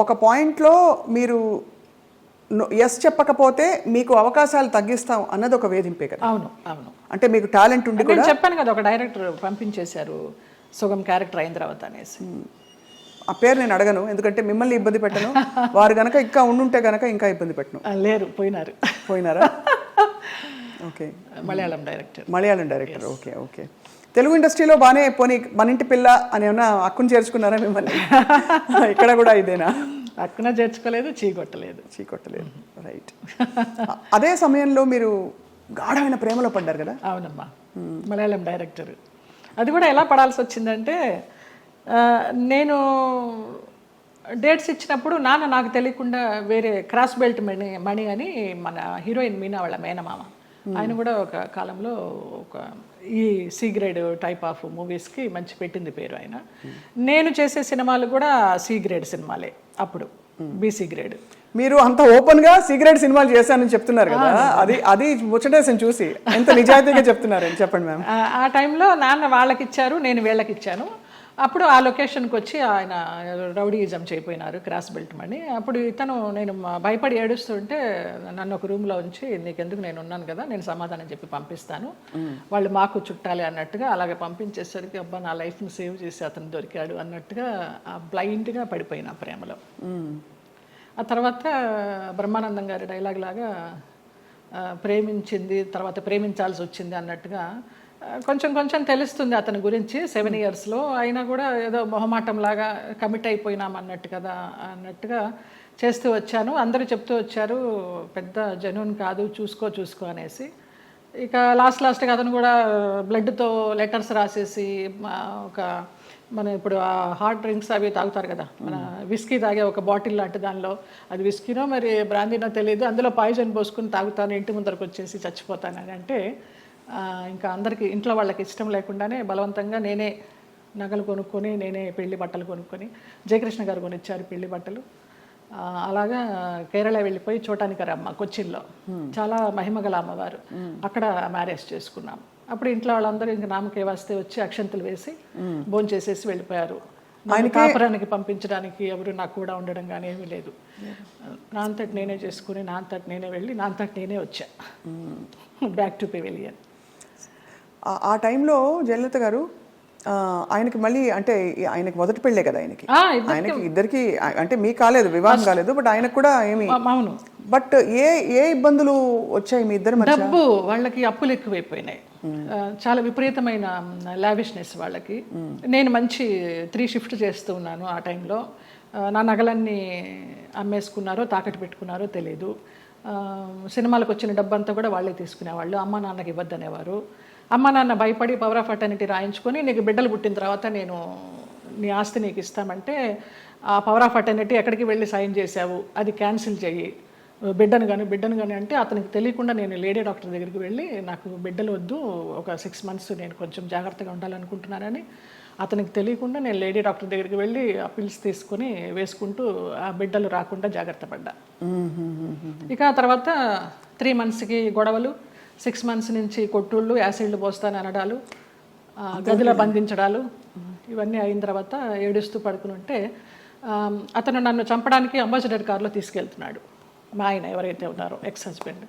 ఒక పాయింట్లో మీరు ఎస్ చెప్పకపోతే మీకు అవకాశాలు తగ్గిస్తాం అన్నది ఒక వేధింపే కదా. అవును. అంటే మీకు టాలెంట్ ఉండి కూడా చెప్పాను కదా, ఒక డైరెక్టర్ పంపించేశారు సుగం క్యారెక్టర్ అయిన తర్వాత అనేసి. ఆ పేరు నేను అడగను, ఎందుకంటే మిమ్మల్ని ఇబ్బంది పెట్టను. వారు గనక ఇంకా ఉండుంటే గనక ఇంకా ఇబ్బంది పెట్టను. లేరు, పోయినారా? ఓకే. మలయాళం డైరెక్టర్. ఓకే. తెలుగు ఇండస్ట్రీలో బాగానే పోనీ మన ఇంటి పిల్ల అని ఏమన్నా అక్కును చేర్చుకున్నారా మిమ్మల్ని? ఇక్కడ కూడా ఇదేనా? అక్కున చేర్చుకోలేదు, చీకొట్టలేదు. రైట్. అదే సమయంలో మీరు గాఢమైన ప్రేమలో పడ్డారు కదా? అవునమ్మా. మలయాళం డైరెక్టర్. అది కూడా ఎలా పడాల్సి వచ్చిందంటే, నేను డేట్స్ ఇచ్చినప్పుడు నాన్న నాకు తెలియకుండా వేరే క్రాస్ బెల్ట్ మణి అని మన హీరోయిన్ మీనా వాళ్ళ మేనమామ, ఆయన కూడా ఒక కాలంలో ఒక ఈ సి గ్రేడ్ టైప్ ఆఫ్ మూవీస్కి మంచి పెట్టింది పేరు ఆయన. నేను చేసే సినిమాలు కూడా సి గ్రేడ్ సినిమాలే అప్పుడు, బీసీ గ్రేడ్. మీరు అంత ఓపెన్గా సి గ్రేడ్ సినిమాలు చేశానని చెప్తున్నారు కదా, అది ముచ్చటేసని చూసి ఎంత నిజాయితీగా చెప్తున్నారని చెప్పండి మ్యామ్. ఆ టైంలో నాన్న వాళ్ళకి ఇచ్చారు, నేను వీళ్ళకి ఇచ్చాను. అప్పుడు ఆ లొకేషన్కి వచ్చి ఆయన రౌడీయిజం చేయపోయినారు, క్రాస్ బెల్ట్ మని. అప్పుడు ఇతను నేను భయపడి ఏడుస్తుంటే నన్ను ఒక రూమ్లో ఉంచి నీకెందుకు, నేను ఉన్నాను కదా, నేను సమాధానం చెప్పి పంపిస్తాను, వాళ్ళు మాకు చుట్టాలి అన్నట్టుగా అలాగే పంపించేసరికి అబ్బా నా లైఫ్ని సేవ్ చేసి అతను దొరికాడు అన్నట్టుగా బ్లైండ్గా పడిపోయినా ప్రేమలో. ఆ తర్వాత బ్రహ్మానందం గారి డైలాగ్ లాగా ప్రేమించింది తర్వాత ప్రేమించాల్సి వచ్చింది అన్నట్టుగా కొంచెం కొంచెం తెలుస్తుంది అతని గురించి 7 ఇయర్స్లో. అయినా కూడా ఏదో మొహమాటంలాగా కమిట్ అయిపోయినాం అన్నట్టు కదా అన్నట్టుగా చేస్తూ వచ్చాను. అందరూ చెప్తూ వచ్చారు పెద్ద జెన్యూన్ కాదు, చూసుకో అనేసి. ఇక లాస్ట్గా అతను కూడా బ్లడ్తో లెటర్స్ రాసేసి ఒక మన ఇప్పుడు ఆ హాట్ డ్రింక్స్ అవి తాగుతారు కదా, మన విస్కీ తాగే ఒక బాటిల్ లాంటి దానిలో, అది విస్కీనో మరి బ్రాందీనో తెలియదు, అందులో పాయిజన్ పోసుకుని తాగుతాను, ఇంటి ముందరకు వచ్చేసి చచ్చిపోతానని అంటే ఇంకా అందరికీ ఇంట్లో వాళ్ళకి ఇష్టం లేకుండానే బలవంతంగా నేనే నగలు కొనుక్కొని నేనే పెళ్లి బట్టలు కొనుక్కొని, జయకృష్ణ గారు కొనిచ్చారు పెళ్లి బట్టలు. అలాగా కేరళ వెళ్ళిపోయి చూడటానికరమ్మ కొచ్చిన్లో, చాలా మహిమగల అమ్మవారు, అక్కడ మ్యారేజ్ చేసుకున్నాం. అప్పుడు ఇంట్లో వాళ్ళందరూ ఇంక నామకే వస్తే వచ్చి అక్షంతలు వేసి భోంచేసేసి వెళ్ళిపోయారు. ఆయన కాపురానికి పంపించడానికి ఎవరు నాకు కూడా ఉండడం కానీ ఏమీ లేదు. నా అంతటి నేనే చేసుకుని నా అంతటి నేనే వెళ్ళి నా అంతటి నేనే వచ్చా బ్యాక్ టు పెవిలియన్. ఆ టైంలో జయలలిత గారు ఆయనకి మళ్ళీ అంటే ఆయనకి మొదటి పెళ్ళే కదా ఆయనకి ఇద్దరికి అంటే మీకు కాలేదు, వివాహం కాలేదు, బట్ ఆయనకు కూడా ఏమి. అవును. బట్ ఏ ఇబ్బందులు వచ్చాయి మీ ఇద్దరు మధ్య? డబ్బు, వాళ్ళకి అప్పులు ఎక్కువైపోయినాయి, చాలా విపరీతమైన లావిష్నెస్ వాళ్ళకి. నేను మంచి 3 షిఫ్ట్ చేస్తూ ఉన్నాను ఆ టైంలో. నా నగలన్నీ అమ్మేసుకున్నారో తాకట్టు పెట్టుకున్నారో తెలీదు. సినిమాలకు వచ్చిన డబ్బంతా కూడా వాళ్ళే తీసుకునేవాళ్ళు, అమ్మ నాన్నకి ఇవ్వద్దనేవారు. అమ్మ నాన్న భయపడి పవర్ ఆఫ్ అటర్నిటీ రాయించుకొని నీకు బిడ్డలు పుట్టిన తర్వాత నేను నీ ఆస్తి నీకు ఇస్తామంటే, ఆ పవర్ ఆఫ్ అటర్నిటీ ఎక్కడికి వెళ్ళి సైన్ చేసావు, అది క్యాన్సిల్ చెయ్యి, బిడ్డను కానీ అంటే అతనికి తెలియకుండా నేను లేడీ డాక్టర్ దగ్గరికి వెళ్ళి నాకు బిడ్డలు వద్దు, ఒక 6 months నేను కొంచెం జాగ్రత్తగా ఉండాలనుకుంటున్నానని అతనికి తెలియకుండా నేను లేడీ డాక్టర్ దగ్గరికి వెళ్ళి ఆ పిల్స్ తీసుకొని వేసుకుంటూ ఆ బిడ్డలు రాకుండా జాగ్రత్త పడ్డా. ఇక ఆ తర్వాత 3 monthsకి గొడవలు, 6 months నుంచి కొట్టుళ్ళు, యాసిడ్లు పోస్తాను అనడాలు, గదిలో బంధించడాలు, ఇవన్నీ అయిన తర్వాత ఏడుస్తూ పడుకుని ఉంటే అతను నన్ను చంపడానికి అంబాసిడర్ కారులో తీసుకెళ్తున్నాడు. మా ఆయన ఎవరైతే ఉన్నారో ఎక్స్ హస్బెండ్,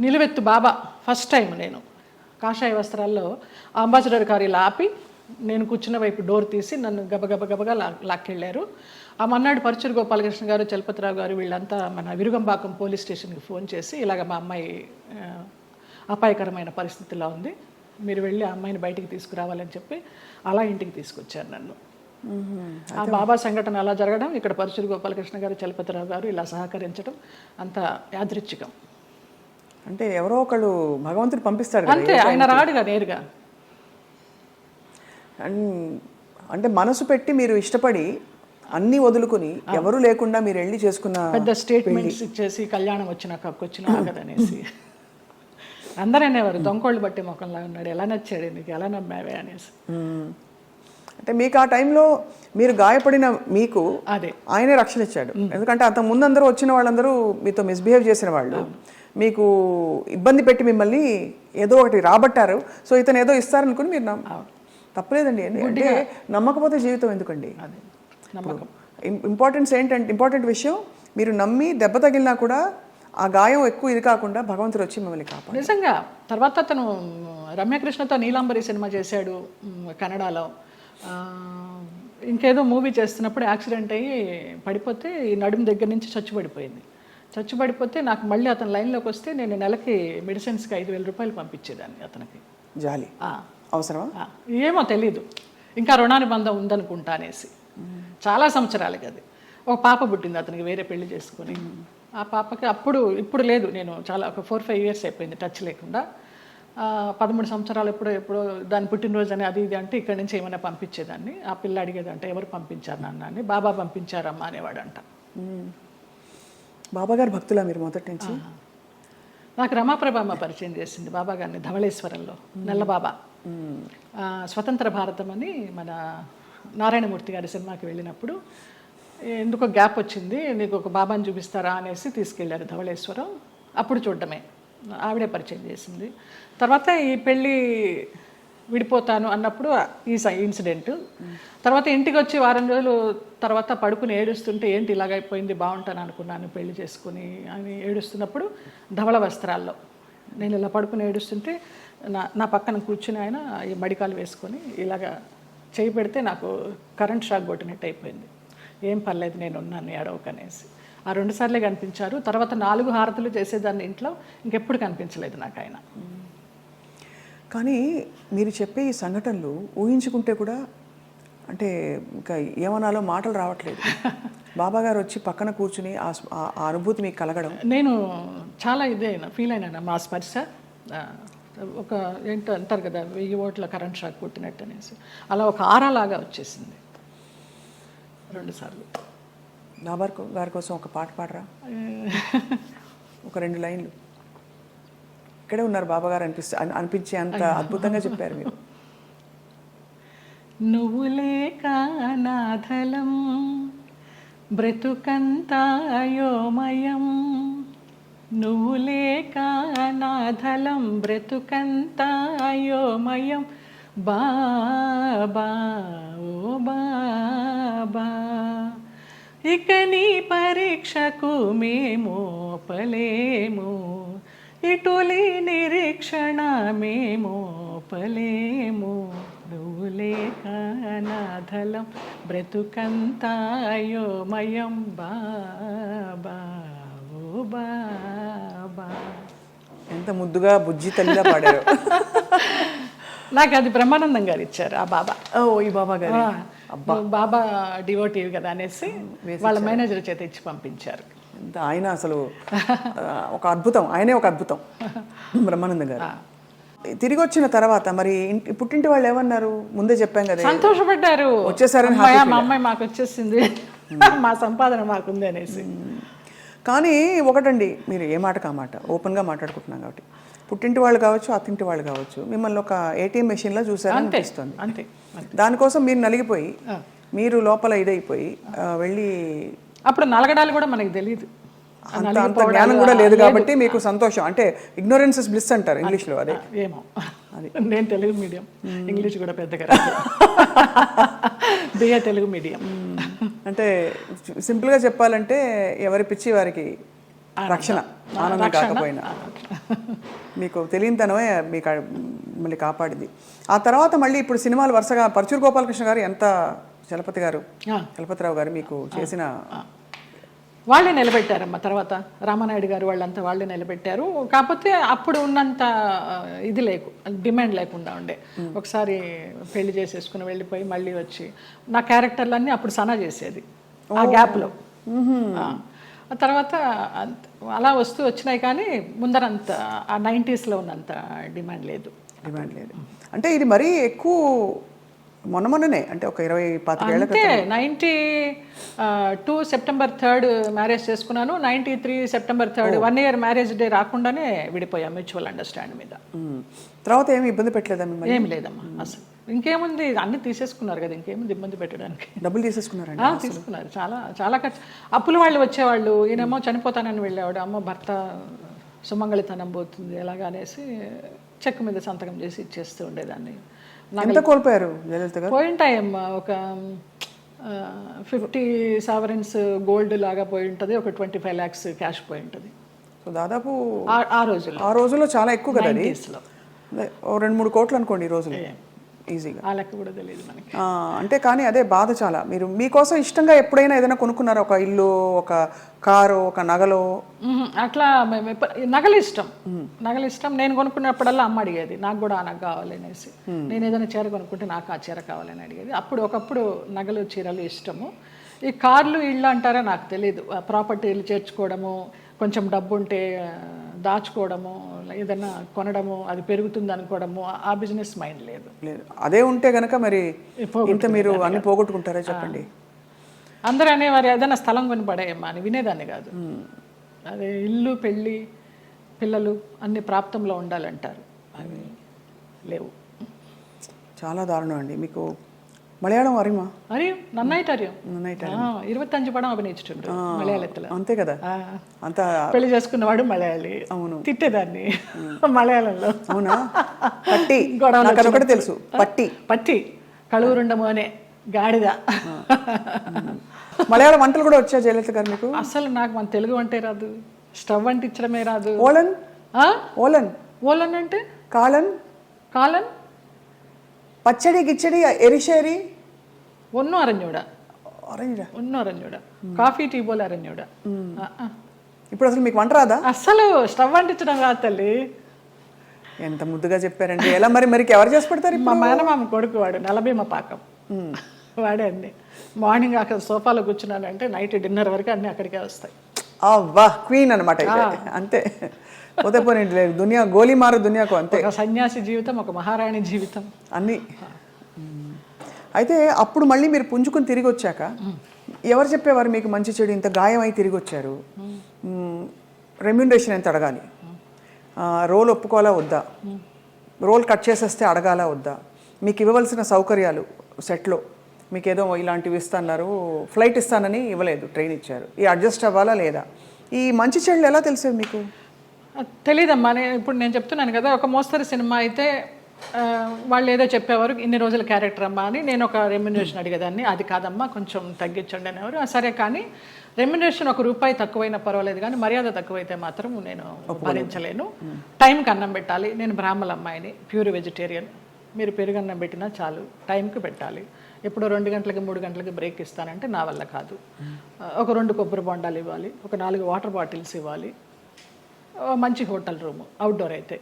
నిలువెత్తు బాబా. ఫస్ట్ టైం నేను కాషాయ వస్త్రాల్లో అంబాసిడర్ కారు ఇలా ఆపి నేను కూర్చున్న వైపు డోర్ తీసి నన్ను గబగబగా లాక్కెళ్ళారు. ఆ మన్నాడు పరుచూరు గోపాలకృష్ణ గారు, చలపతిరావు గారు వీళ్ళంతా మన విరుగంబాకం పోలీస్ స్టేషన్కి ఫోన్ చేసి ఇలాగ మా అమ్మాయి అపాయకరమైన పరిస్థితిలో ఉంది, మీరు వెళ్ళి ఆ అమ్మాయిని బయటికి తీసుకురావాలని చెప్పి అలా ఇంటికి తీసుకొచ్చారు నన్ను. ఆ బాబా సంఘటన అలా జరగడం, ఇక్కడ పరుచూరు గోపాలకృష్ణ గారు, చలపతిరావు గారు ఇలా సహకరించడం అంత యాదృచ్ఛికం. అంటే ఎవరో ఒకళ్ళు భగవంతుడు పంపిస్తాడు అంతే, ఆయన రాడుగా నేరుగా. అంటే మనసు పెట్టి మీరు ఇష్టపడి అన్నీ వదులుకుని ఎవరు లేకుండా మీరు వెళ్ళి చేసుకున్న పెద్ద స్టేట్మెంట్స్ ఇచ్చేసి కళ్యాణం వచ్చిన ఆగదనేసి అందరూ అనేవారు దొంగోళ్ళు బట్టి ముఖంలా ఉన్నాడు, ఎలా నచ్చాడు నీకు, ఎలా నమ్మావే అనేసి. అంటే మీకు ఆ టైంలో మీరు గాయపడిన మీకు అదే ఆయనే రక్షణ ఇచ్చాడు. ఎందుకంటే అంత ముందందరూ వచ్చిన వాళ్ళందరూ మీతో మిస్బిహేవ్ చేసిన వాళ్ళు, మీకు ఇబ్బంది పెట్టి మిమ్మల్ని ఏదో ఒకటి రాబట్టారు. సో ఇతను ఏదో ఇస్తారనుకుని మీరు తప్పలేదండి. అంటే నమ్మకపోతే జీవితం ఎందుకండి? ఇంపార్టెంట్ విషయం, మీరు నమ్మి దెబ్బ తగిలినా కూడా ఆ గాయం ఎక్కువ ఇది కాకుండా భగవంతుడు వచ్చి మిమ్మల్ని కాపాడు. నిజంగా తర్వాత అతను రమ్యకృష్ణతో నీలాంబరి సినిమా చేశాడు కన్నడలో. ఇంకేదో మూవీ చేస్తున్నప్పుడు యాక్సిడెంట్ అయ్యి పడిపోతే ఈ నడుము దగ్గర నుంచి చచ్చుబడిపోతే నాకు మళ్ళీ అతను లైన్లోకి వస్తే నేను నెలకి మెడిసిన్స్కి 5,000 రూపాయలు పంపించేదాన్ని అతనికి. జాలి అవసరమా ఏమో తెలీదు, ఇంకా రుణానుబంధం ఉందనుకుంటా అనేసి. చాలా సంవత్సరాలకి అది. ఒక పాప పుట్టింది అతనికి, వేరే పెళ్లి చేసుకుని. ఆ పాపకి ఇప్పుడు లేదు, నేను చాలా ఒక 4-5 years అయిపోయింది టచ్ లేకుండా. 13 సంవత్సరాలు ఎప్పుడో దాని పుట్టినరోజు అని అది ఇది అంటే ఇక్కడి నుంచి ఏమైనా పంపించేదాన్ని. ఆ పిల్ల అడిగేదంట ఎవరు పంపించారు నాన్న అని. బాబా పంపించారమ్మా అనేవాడంట. బాబా గారు భక్తులా మీరు మొదటి నుంచి? నాకు రమాప్రభమ్మ పరిచయం చేసింది బాబా గారిని ధవళేశ్వరంలో, నల్లబాబా. స్వతంత్ర భారతం అని మన నారాయణమూర్తి గారి సినిమాకి వెళ్ళినప్పుడు ఎందుకో గ్యాప్ వచ్చింది, నీకు ఒక బాబాని చూపిస్తారా అనేసి తీసుకెళ్ళారు ధవళేశ్వరం. అప్పుడు చూడడమే, ఆవిడే పరిచయం చేసింది. తర్వాత ఈ పెళ్ళి విడిపోతాను అన్నప్పుడు ఈ ఇన్సిడెంట్. తర్వాత ఇంటికి వచ్చి వారం రోజులు తర్వాత పడుకుని ఏడుస్తుంటే ఏంటి ఇలాగైపోయింది, బాగుంటాను అనుకున్నాను పెళ్లి చేసుకుని అని ఏడుస్తున్నప్పుడు ధవళ వస్త్రాల్లో నేను ఇలా పడుకుని ఏడుస్తుంటే నా పక్కన కూర్చుని ఆయన ఈ మడికాలు వేసుకొని ఇలాగా చేయి పెడితే నాకు కరెంట్ షాక్ కొట్టినట్టు అయిపోయింది. ఏం పర్లేదు నేను ఉన్నాను ఏడవకనేసి. ఆ 2 సార్లే కనిపించారు. తర్వాత 4 హారతులు చేసేదాన్ని ఇంట్లో, ఇంకెప్పుడు కనిపించలేదు నాకు ఆయన. కానీ మీరు చెప్పే ఈ సంఘటనలు ఊహించుకుంటే కూడా అంటే ఇంకా ఏమనాలో మాటలు రావట్లేదు. బాబాగారు వచ్చి పక్కన కూర్చుని ఆ అనుభూతి మీకు కలగడం, నేను చాలా ఫీల్ అయినా. మా స్పర్శ ఒక ఏంటో అంటారు కదా 1000 ఓట్ల కరెంట్ షాక్ కొట్టినట్టు అనేసి, అలా ఒక ఆరాలాగా వచ్చేసింది 2 సార్లు. బాబా గారి కోసం ఒక పాట పాడరా, ఒక 2 లైన్లు. ఇక్కడే ఉన్నారు బాబా గారు అనిపించే అంత అద్భుతంగా చెప్పారు మీరు. నువ్వు లేక నాథలం బ్రతుకంతాయోమయం, నువ్వు లేక నాథలం బ్రతుకంతాయోమయం, బాబా ఓ బాబా, ఇక నీ పరీక్షకు మేమోపలేము, ఇటులి నిరీక్షణ మేమోపలేము, నువ్వు లేక నాథలం బ్రతుకంతాయోమయం, బాబా ఓ బాబా. ఎంత ముద్దుగా బుజ్జి తల్లిగా పాడారు. నాకు అది బ్రహ్మానందం గారు ఇచ్చారు ఆ బాబా. ఓ ఈ బాబా గారు, బాబా డివోటివ్ కదా అనేసి వాళ్ళ మేనేజర్ చేత ఇచ్చి పంపించారు. ఆయన అసలు ఒక అద్భుతం, ఆయనే ఒక అద్భుతం బ్రహ్మానందం గారు. తిరిగి వచ్చిన తర్వాత మరి పుట్టింటి వాళ్ళు ఏమన్నారు? ముందే చెప్పాం కదా, సంతోషపడ్డారు, వచ్చేసారని. మా అమ్మాయి మాకు వచ్చేసింది, మా సంపాదన మాకుంది అనేసి. కానీ ఒకటండి, మీరు ఏ మాట కా మాట ఓపెన్గా మాట్లాడుకుంటున్నాం కాబట్టి, పుట్టింటి వాళ్ళు కావచ్చు, అత్తింటి వాళ్ళు కావచ్చు, మిమ్మల్ని ఒక ATM మెషిన్లో చూసారని అనిపిస్తుంది. అంతే. దానికోసం మీరు నలిగిపోయి, మీరు లోపల ఇదైపోయి వెళ్ళి, అప్పుడు నలగడాలు కూడా మనకి తెలియదు, అంత జ్ఞానం కూడా లేదు కాబట్టి మీకు సంతోషం. అంటే ఇగ్నోరెన్స్ ఇస్ బ్లిస్ అంటారు ఇంగ్లీష్లో. అదే ఏమో, అది నేను తెలుగు మీడియం, ఇంగ్లీష్ కూడా పెద్దగా బిఏ తెలుగు మీడియం. అంటే సింపుల్గా చెప్పాలంటే ఎవరి పిచ్చి వారికి రక్షణ, ఆనందం కాకపోయినా మీకు తెలియనితనమే మీకు మళ్ళీ కాపాడింది. ఆ తర్వాత మళ్ళీ ఇప్పుడు సినిమాలు వరుసగా పరచూరు గోపాలకృష్ణ గారు, ఎంత చలపతిరావు గారు మీకు చేసిన, వాళ్ళే నిలబెట్టారమ్మ. తర్వాత రామానాయుడు గారు వాళ్ళంతా వాళ్ళే నిలబెట్టారు. కాకపోతే అప్పుడు ఉన్నంత ఇది డిమాండ్ లేకుండా ఉండే. ఒకసారి పెళ్లి చేసేసుకుని వెళ్ళిపోయి మళ్ళీ వచ్చి నా క్యారెక్టర్లన్నీ అప్పుడు సనా చేసేది ఆ గ్యాప్లో. ఆ తర్వాత అలా వస్తూ వచ్చినాయి, కానీ ముందరంత ఆ 90sలో ఉన్నంత డిమాండ్ లేదు. అంటే ఇది మరీ ఎక్కువ మొన్ననే, అంటే ఒక 20-25 ఏళ్ళ అంటే 92 సెప్టెంబర్ 3 మ్యారేజ్ చేసుకున్నాను. 93 సెప్టెంబర్ 3 1 ఇయర్ మ్యారేజ్ డే రాకుండానే విడిపోయాం మ్యూచువల్ అండర్స్టాండ్ మీద. తర్వాత ఏమి ఇబ్బంది పెట్టలేదా మిమ్మల్ని? ఏం లేదమ్మా అసలు. ఇంకేముంది, అన్ని తీసేసుకున్నారు కదా, ఇంకేముంది ఇబ్బంది పెట్టడానికి. డబ్బులు తీసేసుకున్నారండి? తీసుకున్నారు, చాలా చాలా ఖర్చు. అప్పుల వాళ్ళు వచ్చేవాళ్ళు, ఈయనేమో చనిపోతానని వెళ్ళేవాడు, అమ్మ భర్త సుమంగళితనం పోతుంది ఎలాగా అనేసి చెక్ మీద సంతకం చేసి ఇచ్చేస్తూ ఉండేదాన్ని. ఎంత కోల్పోయారు జయలలిత గారు? పోయింటాయమ్మా, ఒక 50 సావరెన్స్ గోల్డ్ లాగా పోయి ఉంటుంది, ఒక 25 lakhs క్యాష్ పోయి ఉంటుంది. సో దాదాపు ఆ రోజుల్లో చాలా ఎక్కువ కదా అది. 2-3 కోట్లు అనుకోండి ఈ రోజులు ఈజీగా. ఆ లెక్క కూడా తెలియదు మనకి. అంటే కానీ అదే బాధ చాలా. మీరు మీకోసం ఇష్టంగా ఎప్పుడైనా ఏదైనా కొనుక్కున్నారా? ఒక ఇల్లు, ఒక కారు, ఒక నగలో? అట్లా మేము నగలు ఇష్టం. నేను కొనుక్కున్నప్పుడల్లా అమ్మ అడిగేది నాకు కూడా ఆ నగ కావాలి అనేసి. నేను ఏదైనా చీర కొనుక్కుంటే నాకు ఆ చీర కావాలని అడిగేది. ఒకప్పుడు నగలు చీరలు ఇష్టము. ఈ కార్లు ఇళ్ళు అంటారా నాకు తెలియదు. ప్రాపర్టీలు చేర్చుకోవడము, కొంచెం డబ్బు ఉంటే దాచుకోవడము, ఏదైనా కొనడము, అది పెరుగుతుంది అనుకోవడము, ఆ బిజినెస్ మైండ్ లేదు. అదే ఉంటే కనుక మరి ఇంత మీరు అన్ని పోగొట్టుకుంటారా చెప్పండి? అందరూ అనేవారు ఏదైనా స్థలం కొని పడేయమ్మా అని, వినేదాన్ని కాదు. అదే ఇల్లు, పెళ్ళి, పిల్లలు అన్ని ప్రాప్తంలో ఉండాలంటారు, అవి లేవు. చాలా దారుణం అండి. మీకు മലയാളം അറിയുമോ? അറിയും, നന്നായിട്ട് അറിയും. നന്നായിട്ട് 25 പടം అభినయించుండు మలయాళത്തിൽ. అంతే కదా, అంత పెళ్లి చేసుకున్నవాడు మలయాళి. అవును, తిట్టేదాన్ని మలయాళంలో. అవునా? పట్టి నాకు అదొకటి తెలుసు, పట్టి పట్టి కళూరుండము అనే గాడిద. మలయాళ వంటలు కూడా వచ్చా జయలలిత గారు మీకు? అసలు నాకు మన తెలుగు వంటే రాదు, స్టవ్ అంటించడమే రాదు. ఓలన్ ఓలన్ ఓలన్ అంటే కాలన్ కాలన్ പച്ചടി കിച്ചടി എരിശ്ശേരി ഒന്നും അറിഞ്ഞൂടാ. ഒന്നും അറിഞ്ഞൂടാ. కాఫీ టీ పోలే അറിഞ്ഞൂടാ. ఇప్పుడు అసలు మీకు వంట రాదా? అసలు స్టవ్ అంటించడం రాదు తల్లి. ఎంత ముద్దుగా చెప్పారండి. ఎలా మరి మరికి ఎవరు చేసి పెడతారు? మా మేనమామ కొడుకు వాడు, నలభీమ పాకం వాడే. అన్ని మార్నింగ్ అక్కడ సోఫాలో కూర్చున్నానంటే నైట్ డిన్నర్ వరకు అన్ని అక్కడికే వస్తాయి. అవ్వా, క్వీన్ అనమాట అంతే. పోతే పోనీ లేదు, దునియా గోలీ మారు దునియాకు అంతే. ఒక సన్యాసి జీవితం, ఒక మహారాణి జీవితం అన్నీ. అయితే అప్పుడు మళ్ళీ మీరు పుంజుకుని తిరిగి వచ్చాక ఎవరు చెప్పేవారు మీకు మంచి చెడు ఇంత గాయం అయి తిరిగి వచ్చారు, రెమ్యూనరేషన్ ఎంత అడగాలి, రోల్ ఒప్పుకోవాలా వద్దా, రోల్ కట్ చేసేస్తే అడగాలా వద్దా, మీకు ఇవ్వవలసిన సౌకర్యాలు సెట్లో మీకు ఏదో ఇలాంటివి ఇస్తున్నారు, ఫ్లైట్ ఇస్తానని ఇవ్వలేదు, ట్రైన్ ఇచ్చారు, ఈ అడ్జస్ట్ అవ్వాలా లేదా, ఈ మంచి చెడులు ఎలా తెలిసేది మీకు? తెలీదమ్మా. ఇప్పుడు నేను చెప్తున్నాను కదా, ఒక మోస్తరు సినిమా అయితే వాళ్ళు ఏదో చెప్పేవారు, ఇన్ని రోజుల క్యారెక్టర్ అమ్మా అని. నేను ఒక రెమ్యునరేషన్ అడిగేదాన్ని, అది కాదమ్మా కొంచెం తగ్గించండి అనేవారు. సరే, కానీ రెమ్యునరేషన్ ₹1 తక్కువైనా పర్వాలేదు, కానీ మర్యాద తక్కువైతే మాత్రం నేను భరించలేను. టైంకి అన్నం పెట్టాలి. నేను బ్రాహ్మణ అమ్మాయిని, ప్యూర్ వెజిటేరియన్. మీరు పెరుగన్నం పెట్టినా చాలు, టైంకి పెట్టాలి. ఎప్పుడో 2 గంటలకి 3 గంటలకి బ్రేక్ ఇస్తానంటే నా వల్ల కాదు. ఒక 2 కొబ్బరి బొండాలు ఇవ్వాలి, ఒక 4 వాటర్ బాటిల్స్ ఇవ్వాలి, మంచి హోటల్ రూము, అవుట్డోర్ అయితే.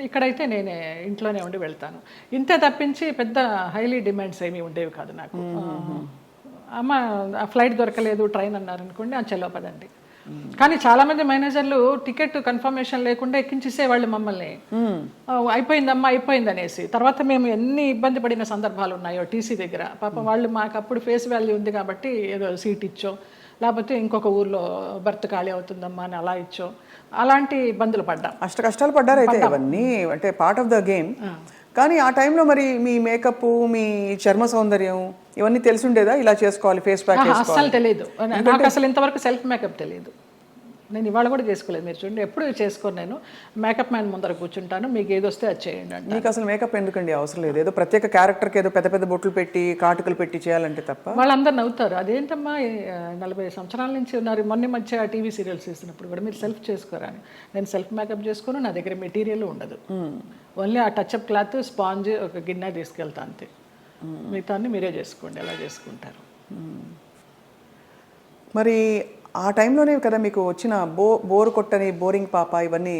ఇక్కడైతే నేనే ఇంట్లోనే ఉండి వెళ్తాను. ఇంతే తప్పించి పెద్ద హైలీ డిమాండ్స్ ఏమీ ఉండేవి కాదు నాకు. అమ్మ ఫ్లైట్ దొరకలేదు, ట్రైన్ అన్నారనుకోండి, ఆ చెల్లో పదండి. కానీ చాలామంది మేనేజర్లు టికెట్ కన్ఫర్మేషన్ లేకుండా ఎక్కించేసేవాళ్ళు మమ్మల్ని. అయిపోయిందమ్మా అయిపోయింది అనేసి. తర్వాత మేము ఎన్ని ఇబ్బంది పడిన సందర్భాలు ఉన్నాయో టీసీ దగ్గర. పాపం వాళ్ళు మాకు అప్పుడు ఫేస్ వాల్యూ ఉంది కాబట్టి ఏదో సీట్ ఇచ్చో, లేకపోతే ఇంకొక ఊర్లో బర్త్ ఖాళీ అవుతుందమ్మా అని అలా ఇచ్చో, అలాంటి ఇబ్బందులు పడ్డాం. కష్టాలు పడ్డారు అయితే. ఇవన్నీ అంటే పార్ట్ ఆఫ్ ద గేమ్. కానీ ఆ టైంలో మరి మీ మేకప్, మీ చర్మ సౌందర్యం ఇవన్నీ తెలిసి ఉండేదా? ఇలా చేసుకోవాలి, ఫేస్ ప్యాక్ అస్సలు తెలియదు నాకు. అసలు ఇంతవరకు సెల్ఫ్ మేకప్ తెలియదు. నేను ఇవాళ కూడా చేసుకోలేదు. మీరు చూడండి, ఎప్పుడు చేసుకోను. నేను మేకప్ మ్యాన్ ముందర కూర్చుంటాను, మీకు ఏది వస్తే అది చేయండి అంటే. మీకు అసలు మేకప్ ఎందుకండి అవసరం లేదు. ఏదో ప్రత్యేక క్యారెక్టర్కి ఏదో పెద్ద పెద్ద బొట్లు పెట్టి కాటుకలు పెట్టి చేయాలంటే తప్ప. వాళ్ళందరూ నవ్వుతారు, అదేంటమ్మా 40 సంవత్సరాల నుంచి ఉన్నారు, మొన్న మధ్య టీవీ సీరియల్స్ చేసినప్పుడు కూడా మీరు సెల్ఫ్ చేసుకోరని. నేను సెల్ఫ్ మేకప్ చేసుకోను, నా దగ్గర మెటీరియల్ ఉండదు. ఓన్లీ ఆ టచ్అప్ క్లాత్, స్పాంజ్, ఒక గిన్నె తీసుకెళ్తా అంతే. మిగతా మీరే చేసుకోండి, ఎలా చేసుకుంటారు. మరి ఆ టైంలోనే కదా మీకు వచ్చిన బోరు కొట్టని, బోరింగ్ పాప, ఇవన్నీ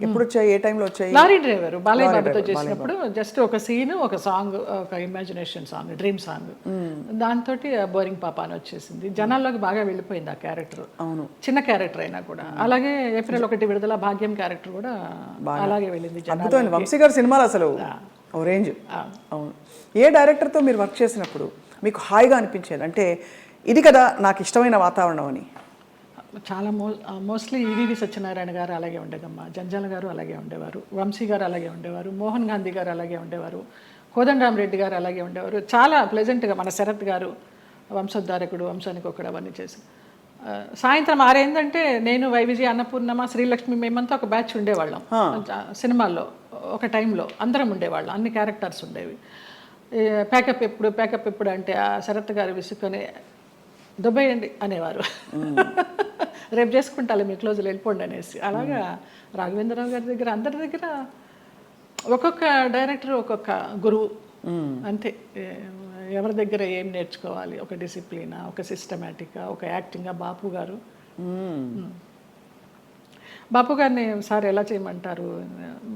ఎప్పుడు వచ్చాయి, ఏ టైంలో వచ్చాయి? లారీ డ్రైవర్ బాలయ్య బాబుతో చేసినప్పుడు జస్ట్ ఒక సీన్, ఒక సాంగ్, ఒక ఇమాజినేషన్ సాంగ్, డ్రీమ్ సాంగ్, దాంతో బోరింగ్ పాప అని వచ్చేసింది. జనాల్లోకి బాగా వెళ్ళిపోయింది ఆ క్యారెక్టర్. అవును, చిన్న క్యారెక్టర్ అయినా కూడా. అలాగే ఏప్రిల్ 1 విడుదల భాగ్యం క్యారెక్టర్ కూడా అలాగే వెళ్ళింది. అద్భుతమైన వంశీ గారి సినిమాలు అసలు రేంజ్. అవును. ఏ డైరెక్టర్తో మీరు వర్క్ చేసినప్పుడు మీకు హాయిగా అనిపించేది, అంటే ఇది కదా నాకు ఇష్టమైన వాతావరణం అని? చాలా మోస్ట్లీ ఈవీవి సత్యనారాయణ గారు అలాగే ఉండేదమ్మా, జంజాల గారు అలాగే ఉండేవారు, వంశీ గారు అలాగే ఉండేవారు, మోహన్ గాంధీ గారు అలాగే ఉండేవారు, కోదండరామరెడ్డి గారు అలాగే ఉండేవారు. చాలా ప్లెజెంట్గా. మన శరత్ గారు వంశోద్ధారకుడు, వంశానికి ఒకడు, అవన్నీ చేసి సాయంత్రం 6 అయిందంటే నేను, వైవిజయ, అన్నపూర్ణమ, శ్రీలక్ష్మి, మేమంతా ఒక బ్యాచ్ ఉండేవాళ్ళం సినిమాల్లో. ఒక టైంలో అందరం ఉండేవాళ్ళం, అన్ని క్యారెక్టర్స్ ఉండేవి. ప్యాకప్ ఎప్పుడు అంటే ఆ శరత్ గారు విసుకొని దుబ్బేయండి అనేవారు. రేపు చేసుకుంటాలి, మీ క్లోజులు వెళ్ళిపోండి అనేసి. అలాగా రాఘవేంద్రరావు గారి దగ్గర, అందరి దగ్గర ఒక్కొక్క డైరెక్టర్ ఒక్కొక్క గురువు అంతే. ఎవరి దగ్గర ఏం నేర్చుకోవాలి, ఒక డిసిప్లినా, ఒక సిస్టమేటిక్గా, ఒక యాక్టింగ్గా. బాపు గారిని సార్ ఎలా చేయమంటారు,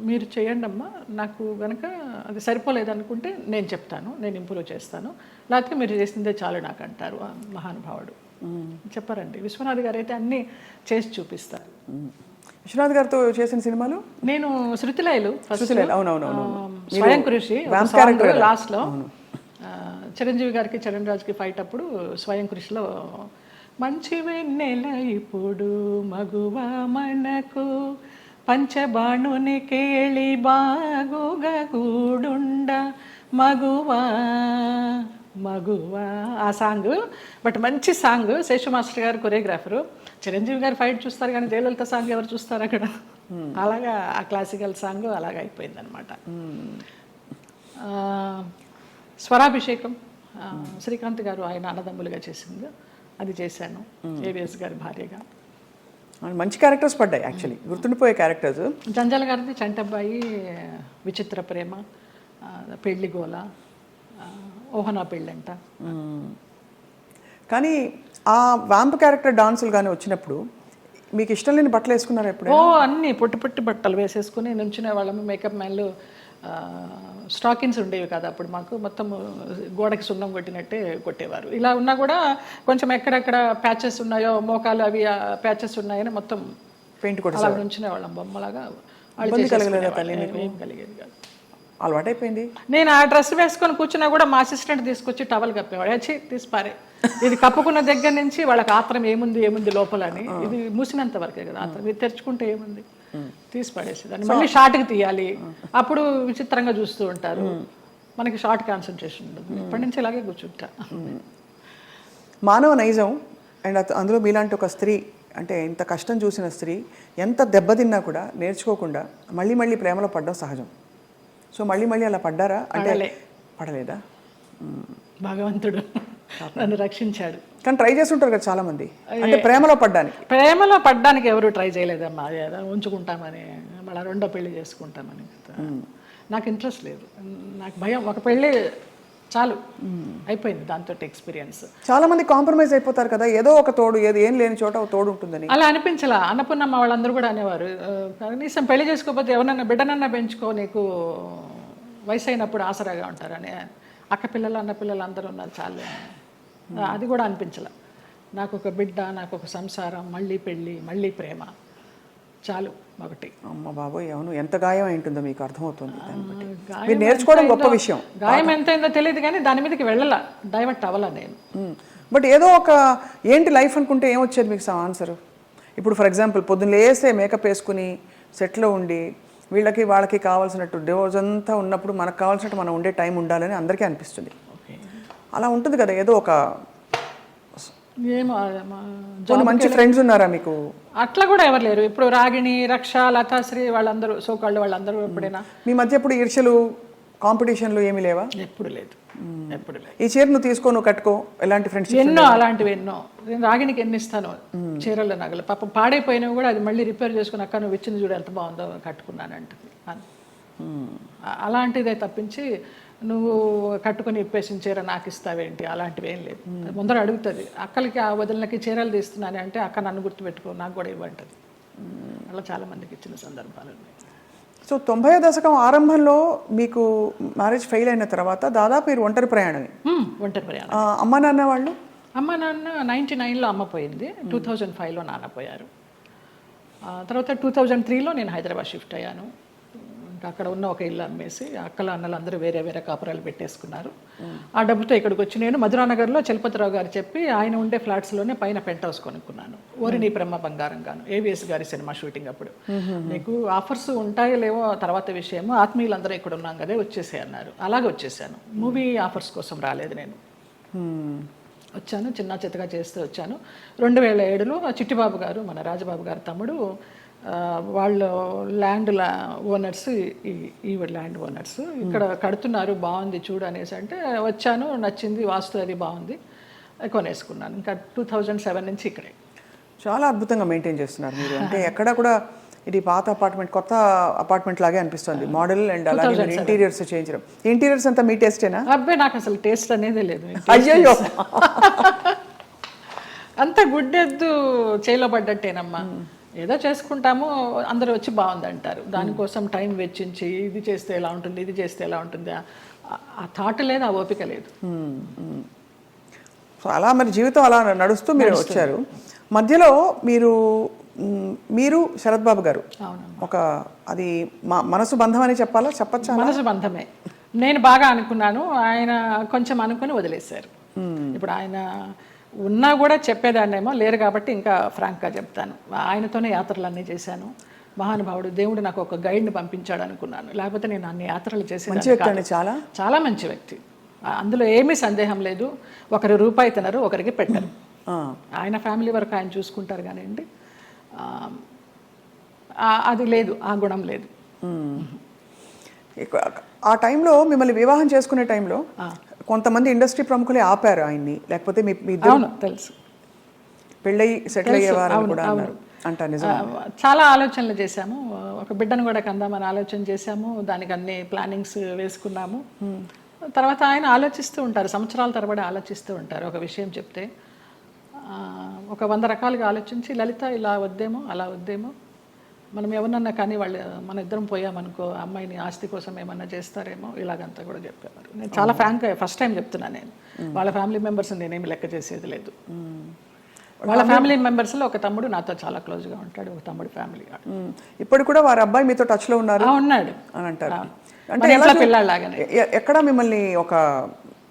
మీరు చేయండి అమ్మా, నాకు కనుక అది సరిపోలేదనుకుంటే నేను చెప్తాను, నేను ఇంప్రూవ్ చేస్తాను, లేకపోతే మీరు చేసిందే చాలు నాకు అంటారు. మహానుభావుడు చెప్పారండి. విశ్వనాథ్ గారు అయితే అన్నీ చేసి చూపిస్తారు. విశ్వనాథ్ గారితో చేసిన సినిమాలు నేను శృతిలయలు, స్వయం కృషి లాస్ట్లో, చిరంజీవి గారికి చరణ్ రాజ్కి ఫైట్ అప్పుడు స్వయం కృషిలో మంచి వెన్నెల ఇప్పుడు మగువ మనకు పంచబాణుని కేళి బాగుగా గూడుండ మగువా మగువా ఆ సాంగ్. బట్ మంచి సాంగ్. శేషు మాస్టర్ గారు కొరియోగ్రాఫరు. చిరంజీవి గారు ఫైట్ చూస్తారు కానీ జయలలిత సాంగ్ ఎవరు చూస్తారు అక్కడ? అలాగా ఆ క్లాసికల్ సాంగ్ అలాగ అయిపోయింది అనమాట. స్వరాభిషేకం శ్రీకాంత్ గారు ఆయన అన్నదమ్ములుగా చేసింది, అది చేశాను ఏవిఎస్ గారి భార్యగా. మంచి క్యారెక్టర్స్ పడ్డాయి యాక్చువల్లీ, గుర్తుండిపోయే క్యారెక్టర్స్. జంజాల గారిది చంటబ్బాయి, విచిత్ర ప్రేమ, పెళ్లి గోల, ఓహనా పెళ్ళంట. కానీ ఆ వ్యాంప్ క్యారెక్టర్ డాన్సులు కానీ వచ్చినప్పుడు మీకు ఇష్టం లేని బట్టలు వేసుకున్నారు ఎప్పుడు? ఓ అన్నీ పొట్టి పొట్టి బట్టలు వేసేసుకుని నుంచునే వాళ్ళము. మేకప్ మ్యాన్లు స్టాకిన్స్ ఉండేవి కదా అప్పుడు మాకు, మొత్తం గోడకి సున్నం కొట్టినట్టే కొట్టేవారు. ఇలా ఉన్నా కూడా కొంచెం ఎక్కడెక్కడ ప్యాచెస్ ఉన్నాయో, మోకాలు అవి ప్యాచెస్ ఉన్నాయని మొత్తం పెయింట్ కూడా అలా నుంచునే వాళ్ళం బొమ్మలాగా. ఏం కలిగేది కాదు, అలవాటైపోయింది. నేను ఆ డ్రెస్ వేసుకొని కూర్చున్నా కూడా మా అసిస్టెంట్ తీసుకొచ్చి టవల్ కప్పేవాడు. వచ్చి తీసిపారే, ఇది కప్పుకున్న దగ్గర నుంచి వాళ్ళకి ఆత్రం ఏముంది లోపల అని. ఇది మూసినంత వరకే కదా ఆత్రం, ఇది తెరుచుకుంటే ఏముంది తీసి పడేసేదాన్ని. మళ్ళీ షార్ట్కి తీయాలి, అప్పుడు విచిత్రంగా చూస్తూ ఉంటారు. మనకి షార్ట్ కాన్సన్ట్రేషన్ ఉండదు. ఇప్పటి నుంచి ఇలాగే కూర్చుంటా. మానవ నైజం అండ్ అందులో మీలాంటి ఒక స్త్రీ, అంటే ఇంత కష్టం చూసిన స్త్రీ ఎంత దెబ్బతిన్నా కూడా నేర్చుకోకుండా మళ్ళీ ప్రేమలో పడడం సహజం. సో మళ్ళీ అలా పడ్డారా? అంటే పడలేదా? భగవంతుడు నన్ను రక్షించాడు. కానీ ట్రై చేసి ఉంటారు కదా చాలా మంది, అంటే ప్రేమలో పడ్డానికి ఎవరు ట్రై చేయలేదమ్మా. అదే ఉంచుకుంటామని, మళ్ళీ రెండో పెళ్లి చేసుకుంటామని. నాకు ఇంట్రెస్ట్ లేదు, నాకు భయం. ఒక పెళ్ళి చాలు, అయిపోయింది దాంతో ఎక్స్పీరియన్స్. చాలా మంది కాంప్రమైజ్ అయిపోతారు కదా, ఏదో ఒక తోడు, ఏం లేని చోట ఒక తోడు ఉంటుందని. అలా అనిపించలా. అన్నపూర్ణమ్మ వాళ్ళందరూ కూడా అనేవారు, కనీసం పెళ్లి చేసుకోకపోతే ఎవరన్నా బిడ్డనన్నా పెంచుకో, నీకు వయసు అయినప్పుడు ఆసరాగా ఉంటారని. అక్క పిల్లలు అన్న పిల్లలు అందరూ ఉన్నారు చాలే. అది కూడా అనిపించలే. నాకు ఒక బిడ్డ, నాకు ఒక సంసారం, మళ్ళీ పెళ్ళి, మళ్ళీ ప్రేమ చాలు ఒకటి. అమ్మ బాబోయ్, అవును, ఎంత గాయం అయింటుందో మీకు అర్థమవుతుంది. మీరు నేర్చుకోవడం గొప్ప విషయం. గాయం ఎంతైందో తెలియదు కానీ దాని మీదకి వెళ్ళాల, డైవర్ట్ అవ్వాల నేను. బట్ ఏదో ఒక ఏంటి లైఫ్ అనుకుంటే ఏమొచ్చేది మీకు ఆన్సర్? ఇప్పుడు ఫర్ ఎగ్జాంపుల్ పొద్దున్న లేస్తే మేకప్ వేసుకుని సెట్లో ఉండి వాళ్ళకి కావాల్సినట్టు రోజంతా ఉన్నప్పుడు మనకు కావాల్సినట్టు మనం ఉండే టైం ఉండాలని అందరికీ అనిపిస్తుంది. అలా ఉంటుంది కదా, ఏదో ఒక మంచి ఫ్రెండ్స్ ఉన్నారా మీకు? అట్లా కూడా ఎవరు లేరు. ఇప్పుడు రాగిణి, రక్ష, లతాశ్రీ వాళ్ళందరూ సోకాళ్ళు వాళ్ళందరూ ఎప్పుడైనా మీ మధ్య ఎప్పుడు ఈర్ష్యలు, కాంపిటీషన్లు ఏమీ లేవా? ఎప్పుడు లేదు. ఈ చీర నువ్వు తీసుకో, నువ్వు కట్టుకో, ఎలాంటి ఫ్రెండ్షిప్? ఎన్నో అలాంటివి ఎన్నో. నేను రాగిణికి ఎన్ని ఇస్తాను చీరల నగలు. పాపం పాడైపోయినవి కూడా అది మళ్ళీ రిపేర్ చేసుకుని, అక్క నువ్వు ఇచ్చింది చూడు ఎంత బాగుందో, కట్టుకున్నాను అంటుంది. అలాంటిదే తప్పించి నువ్వు కట్టుకుని ఇప్పేసిన చీర నాకు ఇస్తావేంటి, అలాంటివి ఏం లేదు. ముందర అడుగుతుంది, అక్కలకి ఆ వదిలినకి చీరలు తీస్తున్నాను అంటే అక్క నన్ను గుర్తుపెట్టుకో, నాకు కూడా ఇవ్వంటుంది. అలా చాలామందికి ఇచ్చిన సందర్భాలు ఉన్నాయి. సో 90వ దశకం ఆరంభంలో మీకు మ్యారేజ్ ఫెయిల్ అయిన తర్వాత దాదాపు మీరు ఒంటరి ప్రయాణమే. అమ్మ నాన్న వాళ్ళు? అమ్మ నాన్న 99లో అమ్మ పోయింది, 2005లో నాన్న పోయారు. తర్వాత 2003లో నేను హైదరాబాద్ షిఫ్ట్ అయ్యాను. ఇంకా అక్కడ ఉన్న ఒక ఇల్లు అమ్మేసి అక్కల అన్నలు అందరూ వేరే కాపురాలు పెట్టేసుకున్నారు. ఆ డబ్బుతో ఇక్కడికి వచ్చి నేను మధురానగర్లో చలపతిరావు గారు చెప్పి ఆయన ఉండే ఫ్లాట్స్లోనే పైన పెంట్ హౌస్ కొనుక్కున్నాను. ఓరిని బ్రహ్మ బంగారంగాను, ఏవిఎస్ గారి సినిమా షూటింగ్ అప్పుడు. మీకు ఆఫర్స్ ఉంటాయో లేవో తర్వాత విషయము, ఆత్మీయులందరూ ఇక్కడ ఉన్నాం కదా వచ్చేసే అన్నారు. అలాగే వచ్చేసాను. మూవీ ఆఫర్స్ కోసం రాలేదు నేను. వచ్చాను, చిన్న చిత్తగా చేస్తూ వచ్చాను. 2007లో చిట్టిబాబు గారు, మన రాజబాబు గారు తమ్ముడు, వాళ్ళు ల్యాండ్ ఓనర్స్, ఈ ల్యాండ్ ఓనర్స్ ఇక్కడ కడుతున్నారు, బాగుంది చూడు అనేసి అంటే వచ్చాను. నచ్చింది, వాస్తు అది బాగుంది, కొనేసుకున్నాను. ఇంకా 2007 నుంచి ఇక్కడే. చాలా అద్భుతంగా మెయింటైన్ చేస్తున్నారు మీరు. అంటే ఎక్కడ కూడా ఇది పాత అపార్ట్మెంట్, కొత్త అపార్ట్మెంట్ లాగే అనిపిస్తుంది. మోడల్ అండ్ అలాగే ఇంటీరియర్స్ చేయించడం. ఇంటీరియర్స్ అంతా మీ టేస్టేనా? అబ్బాయి నాకు అసలు టేస్ట్ అనేదే లేదు. అయ్యో, అంత గుడ్డెద్దు చేలో పడ్డట్టేనమ్మా. ఏదో చేసుకుంటాము, అందరూ వచ్చి బాగుంది అంటారు. దానికోసం టైం వెచ్చించి ఇది చేస్తే ఎలా ఉంటుంది, ఇది చేస్తే ఎలా ఉంటుంది, ఆ థాట్ లేదు, ఆ ఓపిక లేదు. సో అలా మరి జీవితం అలా నడుస్తూ మీరు వచ్చారు. మధ్యలో మీరు శరత్ బాబు గారు ఒక, అది మనసు బంధం అని చెప్పచ్చా? మనసు బంధమే. నేను బాగా అనుకున్నాను, ఆయన కొంచెం అనుకుని వదిలేశారు. ఇప్పుడు ఆయన ఉన్నా కూడా చెప్పేదాన్నేమో, లేరు కాబట్టి ఇంకా ఫ్రాంక్గా చెప్తాను. ఆయనతోనే యాత్రలు అన్నీ చేశాను. మహానుభావుడు, దేవుడు నాకు ఒక గైడ్ని పంపించాడు అనుకున్నాను, లేకపోతే నేను అన్ని యాత్రలు చేసేదాన్ని. చాలా చాలా మంచి వ్యక్తి, అందులో ఏమీ సందేహం లేదు. ఒకరి రూపాయి తినరు, ఒకరికి పెట్టరు. ఆయన ఫ్యామిలీ వరకు ఆయన చూసుకుంటారు కానివ్వండి, అది లేదు, ఆ గుణం లేదు. ఆ టైంలో మిమ్మల్ని వివాహం చేసుకునే టైంలో కొంతమంది ఇండస్ట్రీ ప్రముఖులే ఆపారు ఆయన్ని, లేకపోతే మీ అవును తెలుసు, పెళ్ళయి సెటిల్ అయ్యేవారు కూడా అన్నారు అంట. నిజం. చాలా ఆలోచనలు చేశాము. ఒక బిడ్డను కూడా కందామని ఆలోచన చేశాము, దానికి అన్ని ప్లానింగ్స్ వేసుకున్నాము. తర్వాత ఆయన ఆలోచిస్తూ ఉంటారు, సంవత్సరాల తరబడి ఆలోచిస్తూ ఉంటారు. ఒక విషయం చెప్తే ఒక 100 రకాలుగా ఆలోచించి, లలిత ఇలా వద్దేమో, అలా వద్దేమో, మనం ఎవరన్నా కానీ వాళ్ళు మన ఇద్దరం పోయామనుకో అమ్మాయిని ఆస్తి కోసం ఏమన్నా చేస్తారేమో, ఇలాగంతా కూడా చెప్పేవారు. నేను చాలా ఫ్రాంక్గా ఫస్ట్ టైం చెప్తున్నాను. నేను వాళ్ళ ఫ్యామిలీ మెంబర్స్ నేనేమి లెక్క చేసేది లేదు. వాళ్ళ ఫ్యామిలీ మెంబర్స్లో ఒక తమ్ముడు నాతో చాలా క్లోజ్గా ఉంటాడు, ఒక తమ్ముడు ఫ్యామిలీ. ఇప్పుడు కూడా వారి అబ్బాయి మీతో టచ్లో ఉన్నారు ఉన్నాడు అని అంటారు. అంటే పిల్లలాగానే ఎక్కడ మిమ్మల్ని ఒక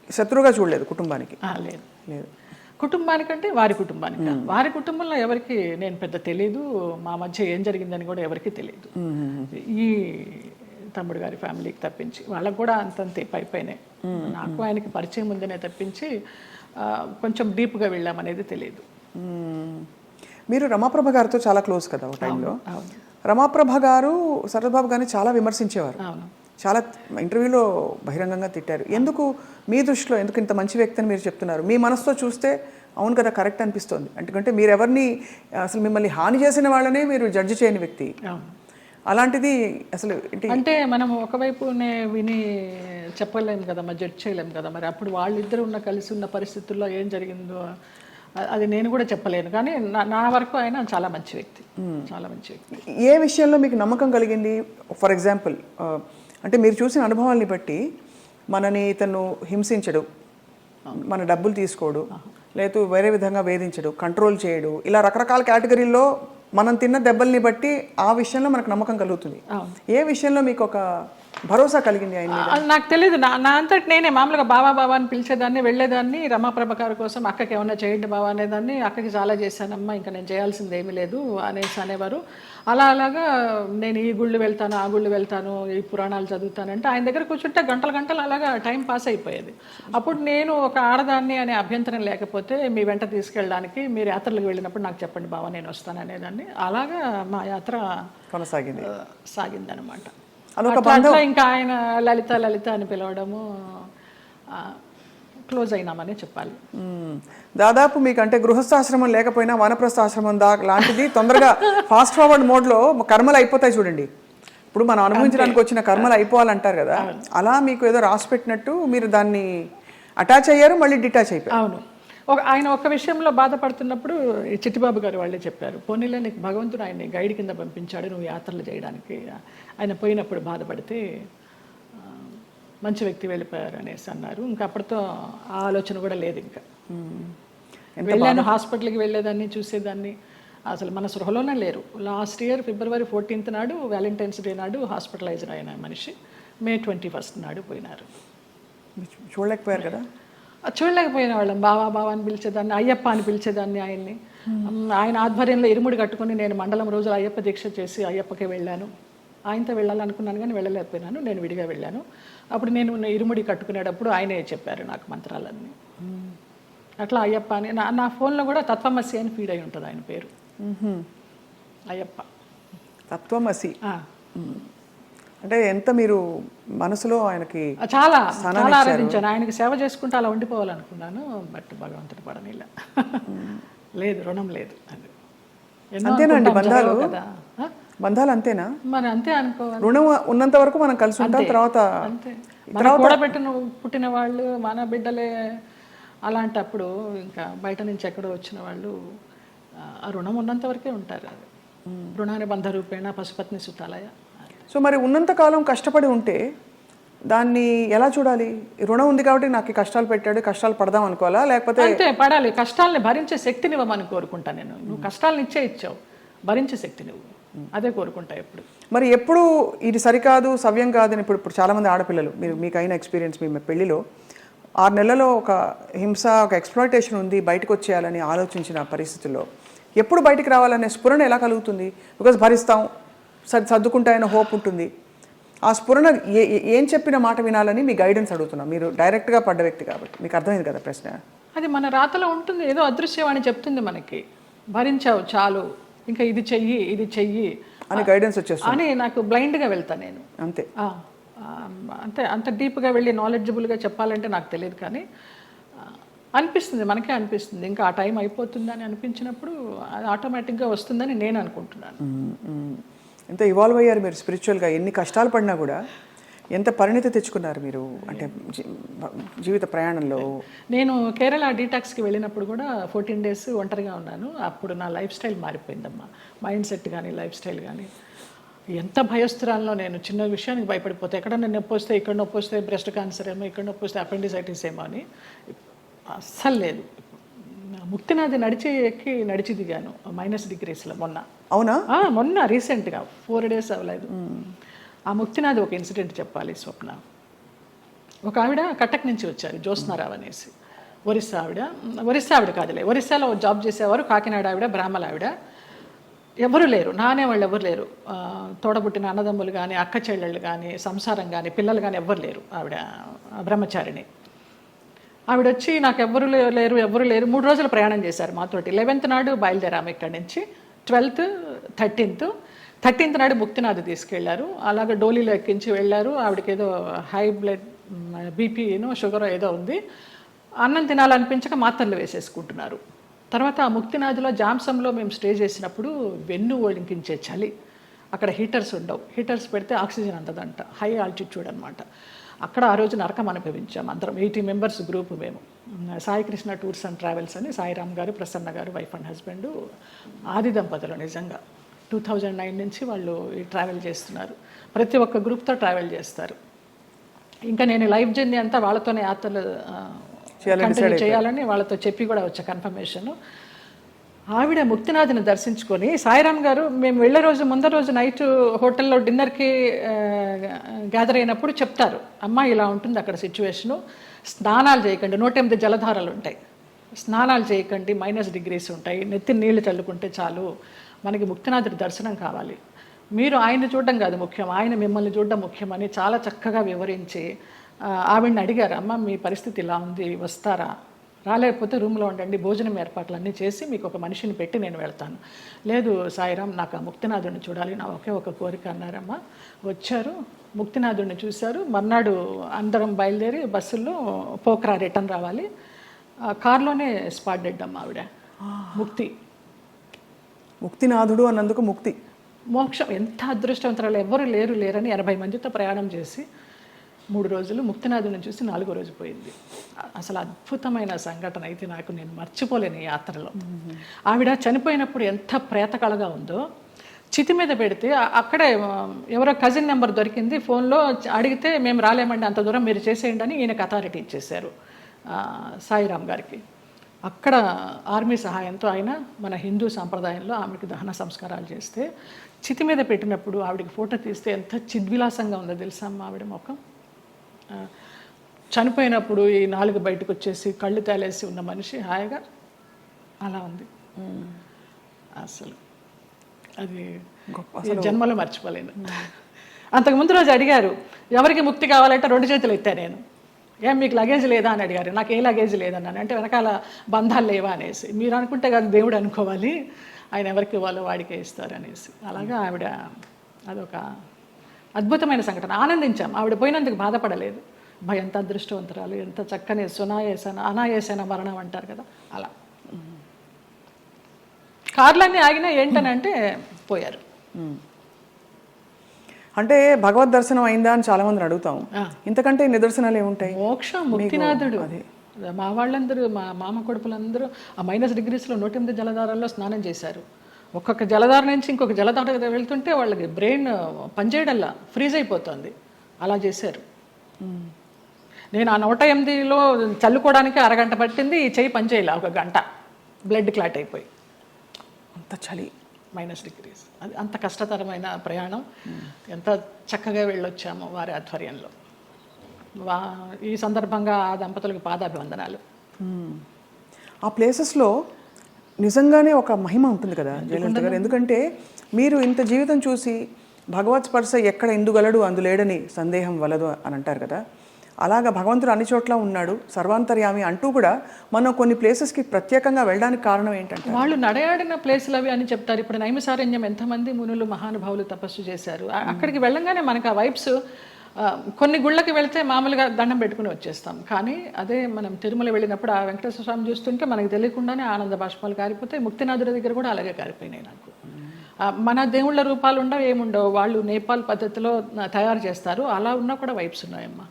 శత్రువుగా చూడలేదు కుటుంబానికి? లేదు లేదు, కుటుంబానికంటే వారి కుటుంబానికి. వారి కుటుంబంలో ఎవరికి నేను పెద్ద తెలీదు, మా మధ్య ఏం జరిగిందని కూడా ఎవరికి తెలియదు. ఈ తమ్ముడు గారి ఫ్యామిలీకి తప్పించి వాళ్ళకు కూడా అంతంతే పైనే. నాకు ఆయనకి పరిచయం ఉందనే తప్పించి కొంచెం డీప్గా వెళ్ళామనేది తెలియదు. మీరు రమాప్రభ గారితో చాలా క్లోజ్ కదా ఒక టైంలో. రమాప్రభ గారు శరత్బాబు గారిని చాలా విమర్శించేవారు, చాలా ఇంటర్వ్యూలో బహిరంగంగా తిట్టారు. ఎందుకు మీ దృష్టిలో ఎందుకు ఇంత మంచి వ్యక్తి అని మీరు చెప్తున్నారు? మీ మనసుతో చూస్తే అవును కదా, కరెక్ట్ అనిపిస్తుంది. ఎందుకంటే మీరు ఎవరిని అసలు మిమ్మల్ని హాని చేసిన వాళ్ళనే మీరు జడ్జి చేయని వ్యక్తి. అలాంటిది అసలు అంటే మనం ఒకవైపునే విని చెప్పలేము కదా, మరి జడ్జ్ చేయలేము కదా. మరి అప్పుడు వాళ్ళిద్దరు కలిసి ఉన్న పరిస్థితుల్లో ఏం జరిగిందో అది నేను కూడా చెప్పలేను. కానీ నా వరకు ఆయన చాలా మంచి వ్యక్తి, చాలా మంచి వ్యక్తి. ఏ విషయంలో మీకు నమ్మకం కలిగింది? ఫర్ ఎగ్జాంపుల్ అంటే మీరు చూసిన అనుభవాల్ని బట్టి మనని ఇతను హింసించడు, మన డబ్బులు తీసుకోడు, లేదు వేరే విధంగా వేధించడు, కంట్రోల్ చేయడు, ఇలా రకరకాల కేటగిరీల్లో మనం తిన్న దెబ్బల్ని బట్టి ఆ విషయంలో మనకు నమ్మకం కలుగుతుంది. ఏ విషయంలో మీకు ఒక భరోసా కలిగింది ఆయన మీద? నాకు తెలియదు. నా అంతటి నేనే మామూలుగా బావా అని పిలిచేదాన్ని, వెళ్ళేదాన్ని. రమాప్రభ గారి కోసం అక్కకి ఏమన్నా చేయండి బావా అనేదాన్ని. అక్కకి చాలా చేశానమ్మా, ఇంకా నేను చేయాల్సింది ఏమీ లేదు అనేవారు. అలాగా నేను ఈ గుళ్ళు వెళ్తాను, ఆ గుళ్ళు వెళ్తాను, ఈ పురాణాలు చదువుతానంటే ఆయన దగ్గర కూర్చుంటే గంటలు అలాగా టైం పాస్ అయిపోయేది. అప్పుడు నేను ఒక ఆడదాన్ని అనే అభ్యంతరం లేకపోతే మీ వెంట తీసుకెళ్ళడానికి, మీరు యాత్రలకు వెళ్ళినప్పుడు నాకు చెప్పండి బావా, నేను వస్తాను అనేదాన్ని. అలాగా మా యాత్ర సాగిందనమాట. అట్లా ఇంకా ఆయన లలిత అని పిలవడము, క్లోజ్ అయినామని చెప్పాలి. దాదాపు మీకు అంటే గృహస్థాశ్రమం లేకపోయినా వానప్రస్థాశ్రమం లాంటిది తొందరగా ఫాస్ట్ ఫార్వర్డ్ మోడ్లో కర్మలు అయిపోతాయి చూడండి. ఇప్పుడు మనం అనుభవించడానికి వచ్చిన కర్మలు అయిపోవాలంటారు కదా, అలా మీకు ఏదో రాసి పెట్టినట్టు మీరు దాన్ని అటాచ్ అయ్యారు, మళ్ళీ డిటాచ్ అయిపోయారు. అవును. ఆయన ఒక విషయంలో బాధపడుతున్నప్పుడు చిట్టిబాబు గారు వాళ్ళే చెప్పారు, పోనీలే నీకు భగవంతుడు ఆయన్ని గైడ్ కింద పంపించాడు నువ్వు యాత్రలు చేయడానికి. ఆయన పోయినప్పుడు బాధపడితే మంచి వ్యక్తి వెళ్ళిపోయారు అనేసి అన్నారు. ఇంకా అప్పటితో ఆ ఆలోచన కూడా లేదు. ఇంకా వెళ్ళాను, హాస్పిటల్కి వెళ్ళేదాన్ని, చూసేదాన్ని, అసలు మన సృహలోనే లేరు. లాస్ట్ ఇయర్ February 14th నాడు, వ్యాలంటైన్స్ డే నాడు హాస్పిటలైజ్ అయిన మనిషి May 21st నాడు పోయినారు. చూడలేకపోయారు కదా? చూడలేకపోయిన వాళ్ళం. బావా అని పిలిచేదాన్ని, అయ్యప్ప అని పిలిచేదాన్ని ఆయన్ని. ఆయన ఆధ్వర్యంలో ఇరుముడి కట్టుకొని నేను మండలం రోజులు అయ్యప్ప దీక్ష చేసి అయ్యప్పకే వెళ్ళాను. ఆయనతో వెళ్ళాలనుకున్నాను కానీ వెళ్ళలేకపోయినాను, నేను విడిగా వెళ్ళాను. అప్పుడు నేను ఇరుముడి కట్టుకునేటప్పుడు ఆయనే చెప్పారు నాకు మంత్రాలన్నీ. అట్లా అయ్యప్ప అని నా ఫోన్లో కూడా తత్వమసి అని ఫీడ్ అయి ఉంటుంది ఆయన పేరు. అయ్యప్ప తత్వమసి అంటే ఎంత మీరు మనసులో ఆయనకి చాలా చాలా ఆరాధించాను. ఆయనకి సేవ చేసుకుంటూ అలా ఉండిపోవాలనుకున్నాను. బట్ భగవంతుడు పడనిలా. లేదు, రుణం లేదు. అది అంతేనండి బంధాలు కదా, బంధాలు అంతేనా? మరి అంతే అనుకోవాలి. రుణం ఉన్నంత వరకు మనం కలిసి ఉంటాం, తర్వాత కూడబెట్టిన పుట్టిన వాళ్ళు మన బిడ్డలే. అలాంటప్పుడు ఇంకా బయట నుంచి ఎక్కడో వచ్చిన వాళ్ళు ఆ రుణం ఉన్నంత వరకే ఉంటారు. అది రుణాన్ని బంధ రూపేణ పశుపత్ని సుతాలయ. సో మరి ఉన్నంతకాలం కష్టపడి ఉంటే దాన్ని ఎలా చూడాలి? రుణం ఉంది కాబట్టి నాకు కష్టాలు పెట్టాడు, కష్టాలు పడదాం అనుకోవాలా? లేకపోతే అంతే, పడాలి. కష్టాలని భరించే శక్తిని ఇవ్వమని కోరుకుంటా నేను. నువ్వు కష్టాలను ఇచ్చావు, భరించే శక్తి నువ్వు, అదే కోరుకుంటా ఎప్పుడు. మరి ఎప్పుడు ఇది సరికాదు, సవ్యం కాదని ఇప్పుడు చాలామంది ఆడపిల్లలు, మీకు అయిన ఎక్స్పీరియన్స్, మీ పెళ్లిలో 6 నెలల్లో ఒక హింస, ఒక ఎక్స్‌ప్లాయిటేషన్ ఉంది, బయటకు వచ్చేయాలని ఆలోచించిన పరిస్థితుల్లో ఎప్పుడు బయటికి రావాలనే స్ఫురణ ఎలా కలుగుతుంది? బికాజ్ భరిస్తాం, సర్దుకుంటాయన్న హోప్ ఉంటుంది. ఆ స్ఫురణ ఏం చెప్పిన మాట వినాలని మీ గైడెన్స్ అడుగుతున్నాం. మీరు డైరెక్ట్గా పడ్డ వ్యక్తి కాబట్టి మీకు అర్థమైంది కదా ప్రశ్న. అది మన రాతలో ఉంటుంది, ఏదో అదృశ్యవాణి చెప్తుంది మనకి, భరించావు చాలు, ఇంకా ఇది చెయ్యి అని గైడెన్స్ వచ్చేస్తుంది అని. నాకు బ్లైండ్గా వెళ్తాను నేను అంతే. అంతే, అంత డీప్గా వెళ్ళి నాలెడ్జబుల్గా చెప్పాలంటే నాకు తెలియదు, కానీ అనిపిస్తుంది, మనకే అనిపిస్తుంది ఇంకా ఆ టైం అయిపోతుందని అనిపించినప్పుడు అది ఆటోమేటిక్గా వస్తుందని నేను అనుకుంటున్నాను. ఎంత ఇవాల్వ్ అయ్యారు మీరు స్పిరిచువల్గా, ఎన్ని కష్టాలు పడినా కూడా ఎంత పరిణితి తెచ్చుకున్నారు మీరు అంటే జీవిత ప్రయాణంలో. నేను కేరళ డీటాక్స్కి వెళ్ళినప్పుడు కూడా 14 days ఒంటరిగా ఉన్నాను. అప్పుడు నా లైఫ్ స్టైల్ మారిపోయిందమ్మా, మైండ్ సెట్ కానీ లైఫ్ స్టైల్ కానీ. ఎంత భయస్తురాల్లో నేను, చిన్న విషయానికి భయపడిపోతే, ఎక్కడన్నా నొప్పి వస్తే, ఇక్కడ నొప్పి వస్తే బ్రెస్ట్ క్యాన్సర్ ఏమో, ఇక్కడ నొప్పి వస్తే అపెండిసైటిస్ ఏమో అని అస్సలు లేదు. ముక్తినాథ్ నడిచి దిగాను -degreesలో మొన్న. అవునా? మొన్న రీసెంట్గా 4 days అవ్వలేదు. ఆ ముక్తినాథ్ ఒక ఇన్సిడెంట్ చెప్పాలి స్వప్న. ఒక ఆవిడ కటక్ నుంచి వచ్చారు, జ్యోత్స్నారావు అనేసి, ఒరిస్సా ఆవిడ కాదులే, ఒరిస్సాలో జాబ్ చేసేవారు, కాకినాడ ఆవిడ, బ్రాహ్మణ ఆవిడ. ఎవరు లేరు, నానే వాళ్ళు ఎవరు లేరు, తోడబుట్టిన అన్నదమ్ములు కానీ అక్క చెల్లెళ్ళు కానీ సంసారం కానీ పిల్లలు కానీ ఎవ్వరు లేరు. ఆవిడ బ్రహ్మచారిణి. ఆవిడ వచ్చి నాకు ఎవరు లేరు 3 రోజులు ప్రయాణం చేశారు మాతోటి. 11th నాడు బయలుదేరాము ఇక్కడి నుంచి, 12th 13th నాడు ముక్తినాథ్ తీసుకెళ్లారు. అలాగే డోలీలో ఎక్కించి వెళ్ళారు. ఆవిడకి ఏదో హై బ్లడ్ బీపీనో షుగర్ ఏదో ఉంది. అన్నం తినాలనిపించక మాత్రలు వేసేసుకుంటున్నారు. తర్వాత ఆ ముక్తినాథ్లో జామ్సంలో మేము స్టే చేసినప్పుడు వెన్ను ఒలికించే చలి, అక్కడ హీటర్స్ ఉండవు, హీటర్స్ పెడితే ఆక్సిజన్ అందదంట, హై ఆల్టిట్యూడ్ అనమాట. అక్కడ ఆ రోజు నరకం అనుభవించాం అందరం, 80 members గ్రూప్ మేము. Sai Krishna tours and travels అని సాయిరామ్ గారు, ప్రసన్న గారు, వైఫ్ అండ్ హస్బెండ్, ఆది దంపతులు. నిజంగా 2009 నుంచి వాళ్ళు ఈ ట్రావెల్ చేస్తున్నారు. ప్రతి ఒక్క గ్రూప్తో ట్రావెల్ చేస్తారు. ఇంకా నేను లైఫ్ జర్నీ అంతా వాళ్ళతోనే యాత్రలు కంటిన్యూ చేయాలని వాళ్ళతో చెప్పి కూడా వచ్చా కన్ఫర్మేషన్. ఆవిడ ముక్తినాథ్ని దర్శించుకొని, సాయిరామ్ గారు మేము వెళ్ళే రోజు ముందర రోజు నైట్ హోటల్లో డిన్నర్కి గ్యాదర్ అయినప్పుడు చెప్తారు, అమ్మ ఇలా ఉంటుంది అక్కడ సిచ్యువేషను, స్నానాలు చేయకండి, 108 జలధారలు ఉంటాయి, స్నానాలు చేయకండి, -degrees ఉంటాయి, నెత్తి నీళ్లు చల్లుకుంటే చాలు, మనకి ముక్తినాథుడి దర్శనం కావాలి, మీరు ఆయన్ని చూడడం కాదు ముఖ్యం, ఆయన మిమ్మల్ని చూడడం ముఖ్యమని చాలా చక్కగా వివరించి ఆవిడని అడిగారు, అమ్మ మీ పరిస్థితి ఇలా ఉంది, వస్తారా, రాలేకపోతే రూమ్లో ఉండండి, భోజనం ఏర్పాట్లన్నీ చేసి మీకు ఒక మనిషిని పెట్టి నేను వెళ్తాను. లేదు సాయిరామ్, నాకు ఆ ముక్తినాథుడిని చూడాలి, నా ఒకే ఒక కోరిక అన్నారమ్మ. వచ్చారు, ముక్తినాథుడిని చూశారు. మర్నాడు అందరం బయలుదేరి బస్సుల్లో పోఖ్రా రిటర్న్ రావాలి. కార్లోనే స్పాట్ డెడ్ అమ్మ ఆవిడ. ముక్తినాథుడు అన్నందుకు ముక్తి, మోక్షం. ఎంత అదృష్టవంతరాలు, ఎవరు లేరని 80 మందితో ప్రయాణం చేసి 3 రోజులు ముక్తినాథుని చూసి 4వ రోజు పోయింది. అసలు అద్భుతమైన సంఘటన అయితే నాకు, నేను మర్చిపోలేను ఈ యాత్రలో. ఆవిడ చనిపోయినప్పుడు ఎంత ప్రేతకళగా ఉందో, చితి మీద పెడితే అక్కడే ఎవరో కజిన్ నెంబర్ దొరికింది, ఫోన్లో అడిగితే మేము రాలేమండి, అంత దూరం మీరు చేసేయండి అని ఈయనకు అథారిటీ ఇచ్చేశారు సాయిరామ్ గారికి. అక్కడ ఆర్మీ సహాయంతో ఆయన మన హిందూ సాంప్రదాయంలో ఆమెకి దహన సంస్కారాలు చేస్తే, చితి మీద పెట్టినప్పుడు ఆవిడకి ఫోటో తీస్తే ఎంత చిద్విలాసంగా ఉందో తెలుసా అమ్మ ఆవిడ ముఖం. చనిపోయినప్పుడు ఈ 4 బయటకు వచ్చేసి కళ్ళు తేలేసి ఉన్న మనిషి హాయిగా అలా ఉంది. అసలు అది జన్మలో మర్చిపోలేను. అంతకుముందు రోజు అడిగారు, ఎవరికి ముక్తి కావాలంటే 2 చేతులు ఎత్తా నేను, ఏం మీకు లగేజ్ లేదా అని అడిగారు. నాకు ఏ లగేజ్ లేదన్నాను. అంటే వెనకాల బంధాలు లేవా అనేసి. మీరు అనుకుంటే కాదు దేవుడు అనుకోవాలి, ఆయన ఎవరికి ఇవ్వాలో వాడికే ఇస్తారు అనేసి. అలాగా ఆవిడ అదొక అద్భుతమైన సంఘటన. ఆనందించాం, ఆవిడ పోయినందుకు బాధపడలేదు. ఎంత అదృష్టవంతరాలు, ఎంత చక్కని అనాయాసన మరణం అంటారు కదా, అలా. కార్లన్నీ ఆగినా ఏంటనంటే పోయారు. అంటే భగవద్ దర్శనం అయిందా అని చాలా మందిని అడుగుతాం. ఇంతకంటే నిదర్శనాలు ఏముంటాయి? మోక్షం, ముక్తినాథుడు. మా వాళ్ళందరూ, మా మామ కొడుకులందరూ ఆ -degreesలో 108 జలధారాల్లో స్నానం చేశారు. ఒక్కొక్క జలధార నుంచి ఇంకొక జలధార వెళ్తుంటే వాళ్ళకి బ్రెయిన్ పనిచేయడల్లా ఫ్రీజ్ అయిపోతుంది, అలా చేశారు. నేను ఆ 108లో చల్లుకోవడానికి అరగంట పట్టింది, ఈ చెయ్యి పనిచేయాల 1 గంట, బ్లడ్ క్లాట్ అయిపోయి. అంత చలి, -degrees. అది అంత కష్టతరమైన ప్రయాణం. ఎంత చక్కగా వెళ్ళొచ్చామో వారి ఆధ్వర్యంలో. ఈ సందర్భంగా ఆ దంపతులకు పాదాభివందనాలు. ఆ ప్లేసెస్లో నిజంగానే ఒక మహిమ ఉంటుంది కదా జయలలిత గారు. ఎందుకంటే మీరు ఇంత జీవితం చూసి భగవత్ స్పర్శ ఎక్కడ ఎందుగలడు అందులేడని సందేహం వలదు అని అంటారు కదా, అలాగా భగవంతుడు అన్ని చోట్ల ఉన్నాడు సర్వాంతర్యామి అంటూ కూడా మనం కొన్ని ప్లేసెస్కి ప్రత్యేకంగా వెళ్ళడానికి కారణం ఏంటంటే వాళ్ళు నడయాడిన ప్లేసులు అవి అని చెప్తారు. ఇప్పుడు నైమిసారణ్యం ఎంతమంది మునులు మహానుభావులు తపస్సు చేశారు. అక్కడికి వెళ్ళంగానే మనకు ఆ వైబ్స్, కొన్ని గుళ్ళకి వెళ్తే మామూలుగా దండం పెట్టుకుని వచ్చేస్తాం, కానీ అదే మనం తిరుమల వెళ్ళినప్పుడు ఆ వెంకటేశ్వర స్వామి చూస్తుంటే మనకు తెలియకుండానే ఆనంద బాష్పాలు కారిపోతాయి. ముక్తినాథుల దగ్గర కూడా అలాగే కారిపోయినాయి నాకు. మన దేవుళ్ళ రూపాలు ఉండవు, ఏముండవు, వాళ్ళు నేపాల్ పద్ధతిలో తయారు చేస్తారు, అలా ఉన్నా కూడా వైబ్స్ ఉన్నాయమ్మా.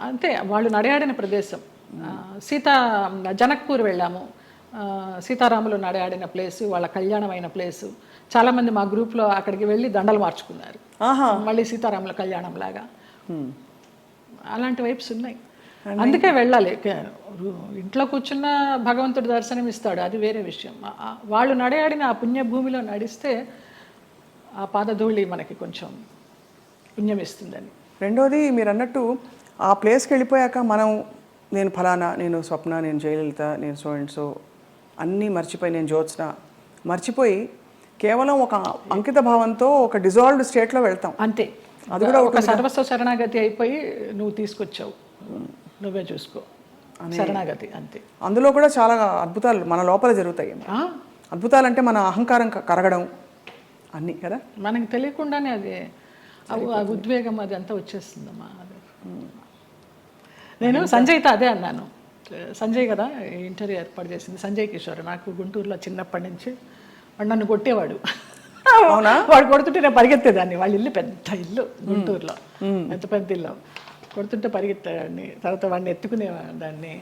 అంతే, వాళ్ళు నడయాడిన ప్రదేశం. జనక్పూర్ వెళ్ళాము, సీతారాములు నడయాడిన ప్లేసు, వాళ్ళ కళ్యాణం అయిన ప్లేసు. చాలామంది మా గ్రూప్లో అక్కడికి వెళ్ళి దండలు మార్చుకున్నారు, మళ్ళీ సీతారాముల కళ్యాణం లాగా. అలాంటి వైబ్స్ ఉన్నాయి, అందుకే వెళ్ళాలి. ఇంట్లో కూర్చున్న భగవంతుడు దర్శనం ఇస్తాడు, అది వేరే విషయం. వాళ్ళు నడయాడిన ఆ పుణ్యభూమిలో నడిస్తే ఆ పాదధూళి మనకి కొంచెం పుణ్యం ఇస్తుందని. రెండోది మీరు అన్నట్టు ఆ ప్లేస్కి వెళ్ళిపోయాక మనం నేను ఫలానా, నేను స్వప్న, నేను జయలలిత, నేను సో అండ్ సో అన్నీ మర్చిపోయి, నేను జ్యోత్స్న మర్చిపోయి కేవలం ఒక అంకిత భావంతో ఒక డిజాల్వ్డ్ స్టేట్లో వెళ్తాం. అంతే, అది కూడా ఒక సర్వస్వ శరణాగతి అయిపోయి నువ్వు తీసుకొచ్చావు, నువ్వే చూసుకో, శరణాగతి అంతే. అందులో కూడా చాలా అద్భుతాలు మన లోపల జరుగుతాయి. అద్భుతాలు అంటే మన అహంకారం కరగడం అన్నీ కదా, మనకి తెలియకుండానే అది ఆ ఉద్వేగం అది అంతా వచ్చేస్తుందమ్మా. నేను సంజయ్తో అదే అన్నాను. సంజయ్ కదా ఇంటర్వ్యూ ఏర్పాటు చేసింది, సంజయ్ కిషోర్. నాకు గుంటూరులో చిన్నప్పటి నుంచి వాడు నన్ను కొట్టేవాడు. వాడు కొడుతుంటే నేను పరిగెత్తేదాన్ని. వాళ్ళ ఇల్లు పెద్ద ఇల్లు గుంటూరులో, పెద్ద ఇల్లు. కొడుతుంటే పరిగెత్తేదాన్ని, తర్వాత వాడిని ఎత్తుకునేదాన్ని.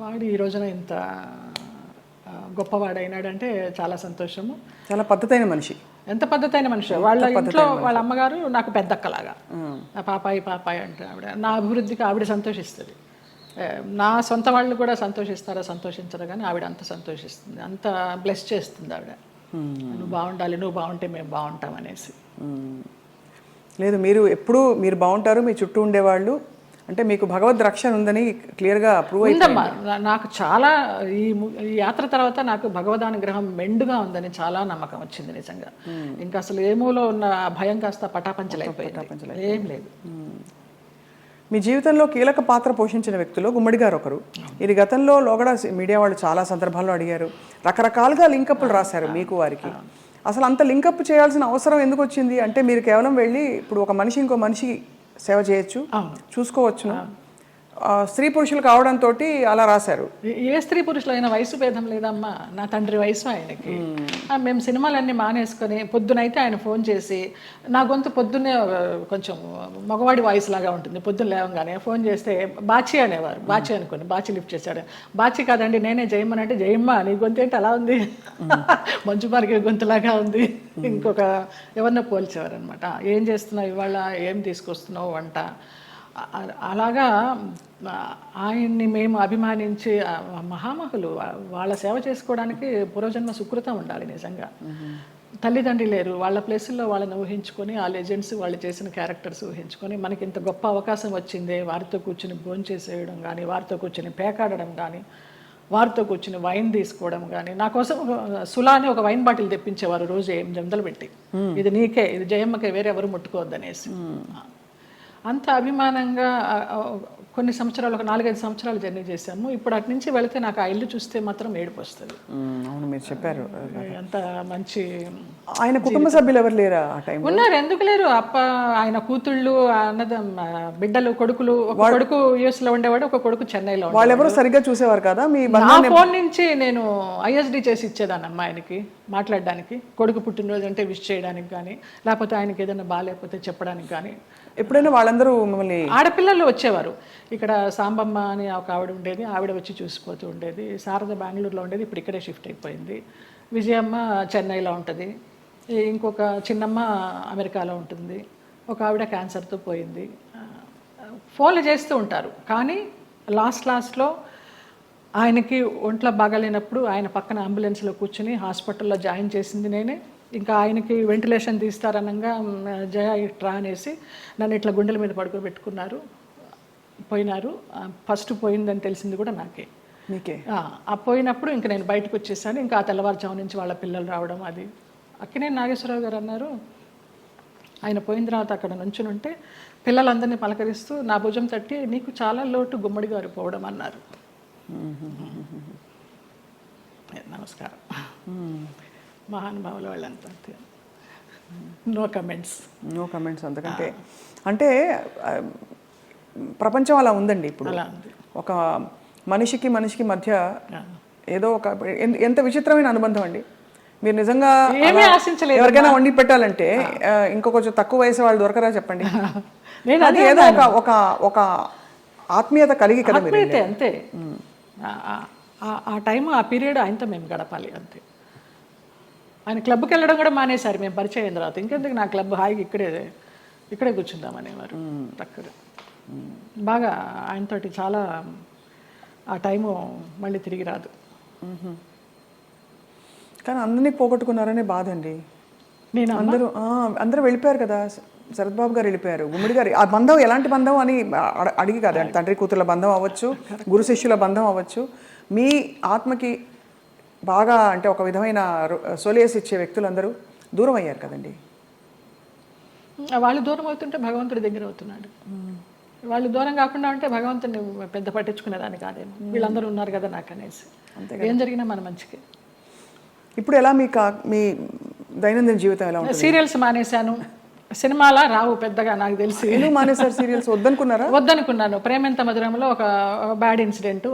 వాడు ఈ రోజున ఇంత గొప్పవాడైనాడంటే చాలా సంతోషము. చాలా పద్ధతైన మనిషి. ఎంత పద్ధతైన మనిషి. వాళ్ళ ఇంట్లో వాళ్ళ అమ్మగారు నాకు పెద్దక్కలాగా, పాపాయి అంటే ఆవిడ. నా అభివృద్ధికి ఆవిడ సంతోషిస్తుంది. నా సొంత వాళ్ళు కూడా సంతోషిస్తారో సంతోషించరో కానీ ఆవిడ అంత సంతోషిస్తుంది, అంత బ్లెస్ చేస్తుంది ఆవిడ. నువ్వు బాగుండాలి, నువ్వు బాగుంటే మేము బాగుంటాం అనేసి. లేదు, మీరు ఎప్పుడు మీరు బాగుంటారు, మీ చుట్టూ ఉండేవాళ్ళు అంటే మీకు భగవద్ రక్షణ ఉందని క్లియర్గా ప్రూవ్ అయిందమ్మా. నాకు చాలా ఈ యాత్ర తర్వాత నాకు భగవదానుగ్రహం మెండుగా ఉందని చాలా నమ్మకం వచ్చింది నిజంగా. ఇంకా అసలు ఏమూలో ఉన్న భయం కాస్త పటాపంచలైపోయింది, ఏం లేదు. మీ జీవితంలో కీలక పాత్ర పోషించిన వ్యక్తులు గుమ్మడి గారు ఒకరు. ఇది గతంలో లోగడ మీడియా వాళ్ళు చాలా సందర్భాల్లో అడిగారు, రకరకాలుగా లింకప్లు రాశారు మీకు వారికి. అసలు అంత లింకప్ చేయాల్సిన అవసరం ఎందుకు వచ్చింది? అంటే మీరు కేవలం వెళ్ళి ఇప్పుడు ఒక మనిషి ఇంకో మనిషి సేవ చేయొచ్చు, చూసుకోవచ్చు, స్త్రీ పురుషులు కావడంతో అలా రాశారు. ఏ స్త్రీ పురుషులు అయినా వయసు భేదం లేదమ్మా. నా తండ్రి వయసు ఆయనకి. మేము సినిమాలన్నీ మానేసుకొని పొద్దునైతే ఆయన ఫోన్ చేసి, నా గొంతు పొద్దున్నే కొంచెం మగవాడి వాయిస్ లాగా ఉంటుంది, పొద్దున్న లేవగానే ఫోన్ చేస్తే బాచి అనేవారు. బాచి అనుకోండి, బాచి లిఫ్ట్ చేశాడు. బాచి కాదండి నేనే జయమ్మని అంటే, జయమ్మ నీ గొంతు ఏంటి అలా ఉంది, మంచు మార్గే గొంతులాగా ఉంది. ఇంకొక ఎవరినో పోల్చేవారు అనమాట. ఏం చేస్తున్నావు ఇవాళ, ఏం తీసుకొస్తున్నావు వంట. అలాగా ఆయన్ని మేము అభిమానించి మహామహులు, వాళ్ళ సేవ చేసుకోవడానికి పూర్వజన్మ సుకృతం ఉండాలి నిజంగా. తల్లిదండ్రి లేరు, వాళ్ళ ప్లేసుల్లో వాళ్ళని ఊహించుకొని, ఆ లెజెండ్స్ వాళ్ళు చేసిన క్యారెక్టర్స్ ఊహించుకొని మనకి ఇంత గొప్ప అవకాశం వచ్చింది. వారితో కూర్చుని భోంచేసేయడం కానీ, వారితో కూర్చుని పేకాడడం కానీ, వారితో కూర్చుని వైన్ తీసుకోవడం కానీ. నా కోసం సులా అని ఒక వైన్ బాటిల్ తెప్పించేవారు రోజు 8 వందలు పెట్టి, ఇది నీకే, ఇది జయమ్మకే, వేరే ఎవరు ముట్టుకోవద్దనేసి. అంత అభిమానంగా కొన్ని సంవత్సరాలు, ఒక 4-5 సంవత్సరాలు జర్నీ చేశాము. ఇప్పుడు అటు నుంచి వెళితే నాకు ఆ ఇల్లు చూస్తే మాత్రం ఏడుపు వస్తుంది. అవును, మీరు చెప్పారు. అంత మంచి. ఆయన కుటుంబ సభ్యులు ఎవరు లేరా ఆ టైం? ఉన్నారు, ఎందుకు లేరు. ఆయన కూతుళ్ళు, బిడ్డలు, కొడుకులు. ఒక కొడుకు US లో ఉండేవాడు, ఒక కొడుకు చెన్నైలో. వాళ్ళు ఎవరు సరిగ్గా చూసేవారు కదా? మీ ఫోన్ నుంచి నేను ISD చేసి ఇచ్చేదాన్ని ఆయనకి మాట్లాడడానికి. కొడుకు పుట్టినరోజు అంటే విష్ చేయడానికి కానీ, లేకపోతే ఆయనకి ఏదైనా బాగాలేకపోతే చెప్పడానికి కానీ. ఎప్పుడైనా వాళ్ళందరూ మిమ్మల్ని, ఆడపిల్లలు వచ్చేవారు. ఇక్కడ సాంబమ్మ అని ఒక ఆవిడ ఉండేది, ఆవిడ వచ్చి చూసిపోతూ ఉండేది. శారద బెంగళూరులో ఉండేది, ఇప్పుడు ఇక్కడే షిఫ్ట్ అయిపోయింది. విజయమ్మ చెన్నైలో ఉంటుంది, ఇంకొక చిన్నమ్మ అమెరికాలో ఉంటుంది, ఒక ఆవిడ క్యాన్సర్తో పోయింది. ఫోన్లు చేస్తూ ఉంటారు. కానీ లాస్ట్లో ఆయనకి ఒంట్లో బాగాలేనప్పుడు ఆయన పక్కన అంబులెన్స్లో కూర్చుని హాస్పిటల్లో జాయిన్ చేసింది నేనే. ఇంకా ఆయనకి వెంటిలేషన్ తీస్తారనగా జయ ఇట్రా అనేసి నన్ను ఇట్లా గుండెల మీద పడుకోబెట్టుకున్నారు, పోయినారు. ఫస్ట్ పోయిందని తెలిసింది కూడా నాకే. మీకే? పోయినప్పుడు ఇంకా నేను బయటకు వచ్చేసాను. ఇంకా ఆ తెల్లవారుజాము నుంచి వాళ్ళ పిల్లలు రావడం, అది అక్కినేని నాగేశ్వరరావు గారు అన్నారు, ఆయన పోయిన తర్వాత అక్కడ నుంచుని ఉంటే పిల్లలందరినీ పలకరిస్తూ నా భుజం తట్టి నీకు చాలా లోటు గుమ్మడి గారు పోవడం అన్నారు. నమస్కారం. మహానుభావుల వాళ్ళంతా. No comments. అంతకంటే అంటే ప్రపంచం అలా ఉందండి ఇప్పుడు. ఒక మనిషికి మధ్య ఏదో ఒక ఎంత విచిత్రమైన అనుబంధం అండి. మీరు నిజంగా ఎవరికైనా వండి పెట్టాలంటే ఇంకో కొంచెం తక్కువ వయసు వాళ్ళు దొరకరా చెప్పండి. అది ఏదో ఒక ఆత్మీయత కలిగి కదా మీరు. అంతే ఆ టైం ఆ పీరియడ్ ఆయనతో మేము గడపాలి అంతే. ఆయన క్లబ్కి వెళ్ళడం కూడా మానేశారు మేము పరిచయం అయిన తర్వాత. ఇంకెందుకు నా క్లబ్ హాయిగా ఇక్కడే కూర్చుందామనేవారు. తక్కువ బాగా ఆయనతోటి చాలా ఆ టైము మళ్ళీ తిరిగి రాదు. కానీ అందరినీ పోగొట్టుకున్నారనే బాధ అండి. నేను అందరూ వెళ్ళిపోయారు కదా. శరత్ బాబు గారు వెళ్ళిపోయారు, గుమ్మడి గారు. ఆ బంధం ఎలాంటి బంధం అని అడిగి కాదు, తండ్రి కూతుర్ల బంధం అవ్వచ్చు, గురు శిష్యుల బంధం అవ్వచ్చు. మీ ఆత్మకి బాగా అంటే ఒక విధమైన సొలేస్ ఇచ్చే వ్యక్తులందరూ దూరం అయ్యారు కదండి. వాళ్ళు దూరం అవుతుంటే భగవంతుడి దగ్గర అవుతున్నాడు. వాళ్ళు దూరం కాకుండా ఉంటే భగవంతుడిని పెద్ద పట్టించుకునేదాన్ని కాదేమో. వీళ్ళందరూ ఉన్నారు కదా నాకు అనేసి. ఏం జరిగినా మన మంచికి. ఇప్పుడు ఎలా మీ దైనందిన జీవితం ఎలా ఉంటుంది? సీరియల్స్ మానేశాను. సినిమాలా రావు పెద్దగా నాకు తెలిసి. ఎందుకు మానేశారు సీరియల్స్? వద్దనుకున్నాను. ప్రేమెంత మధురంలో ఒక బ్యాడ్ ఇన్సిడెంట్,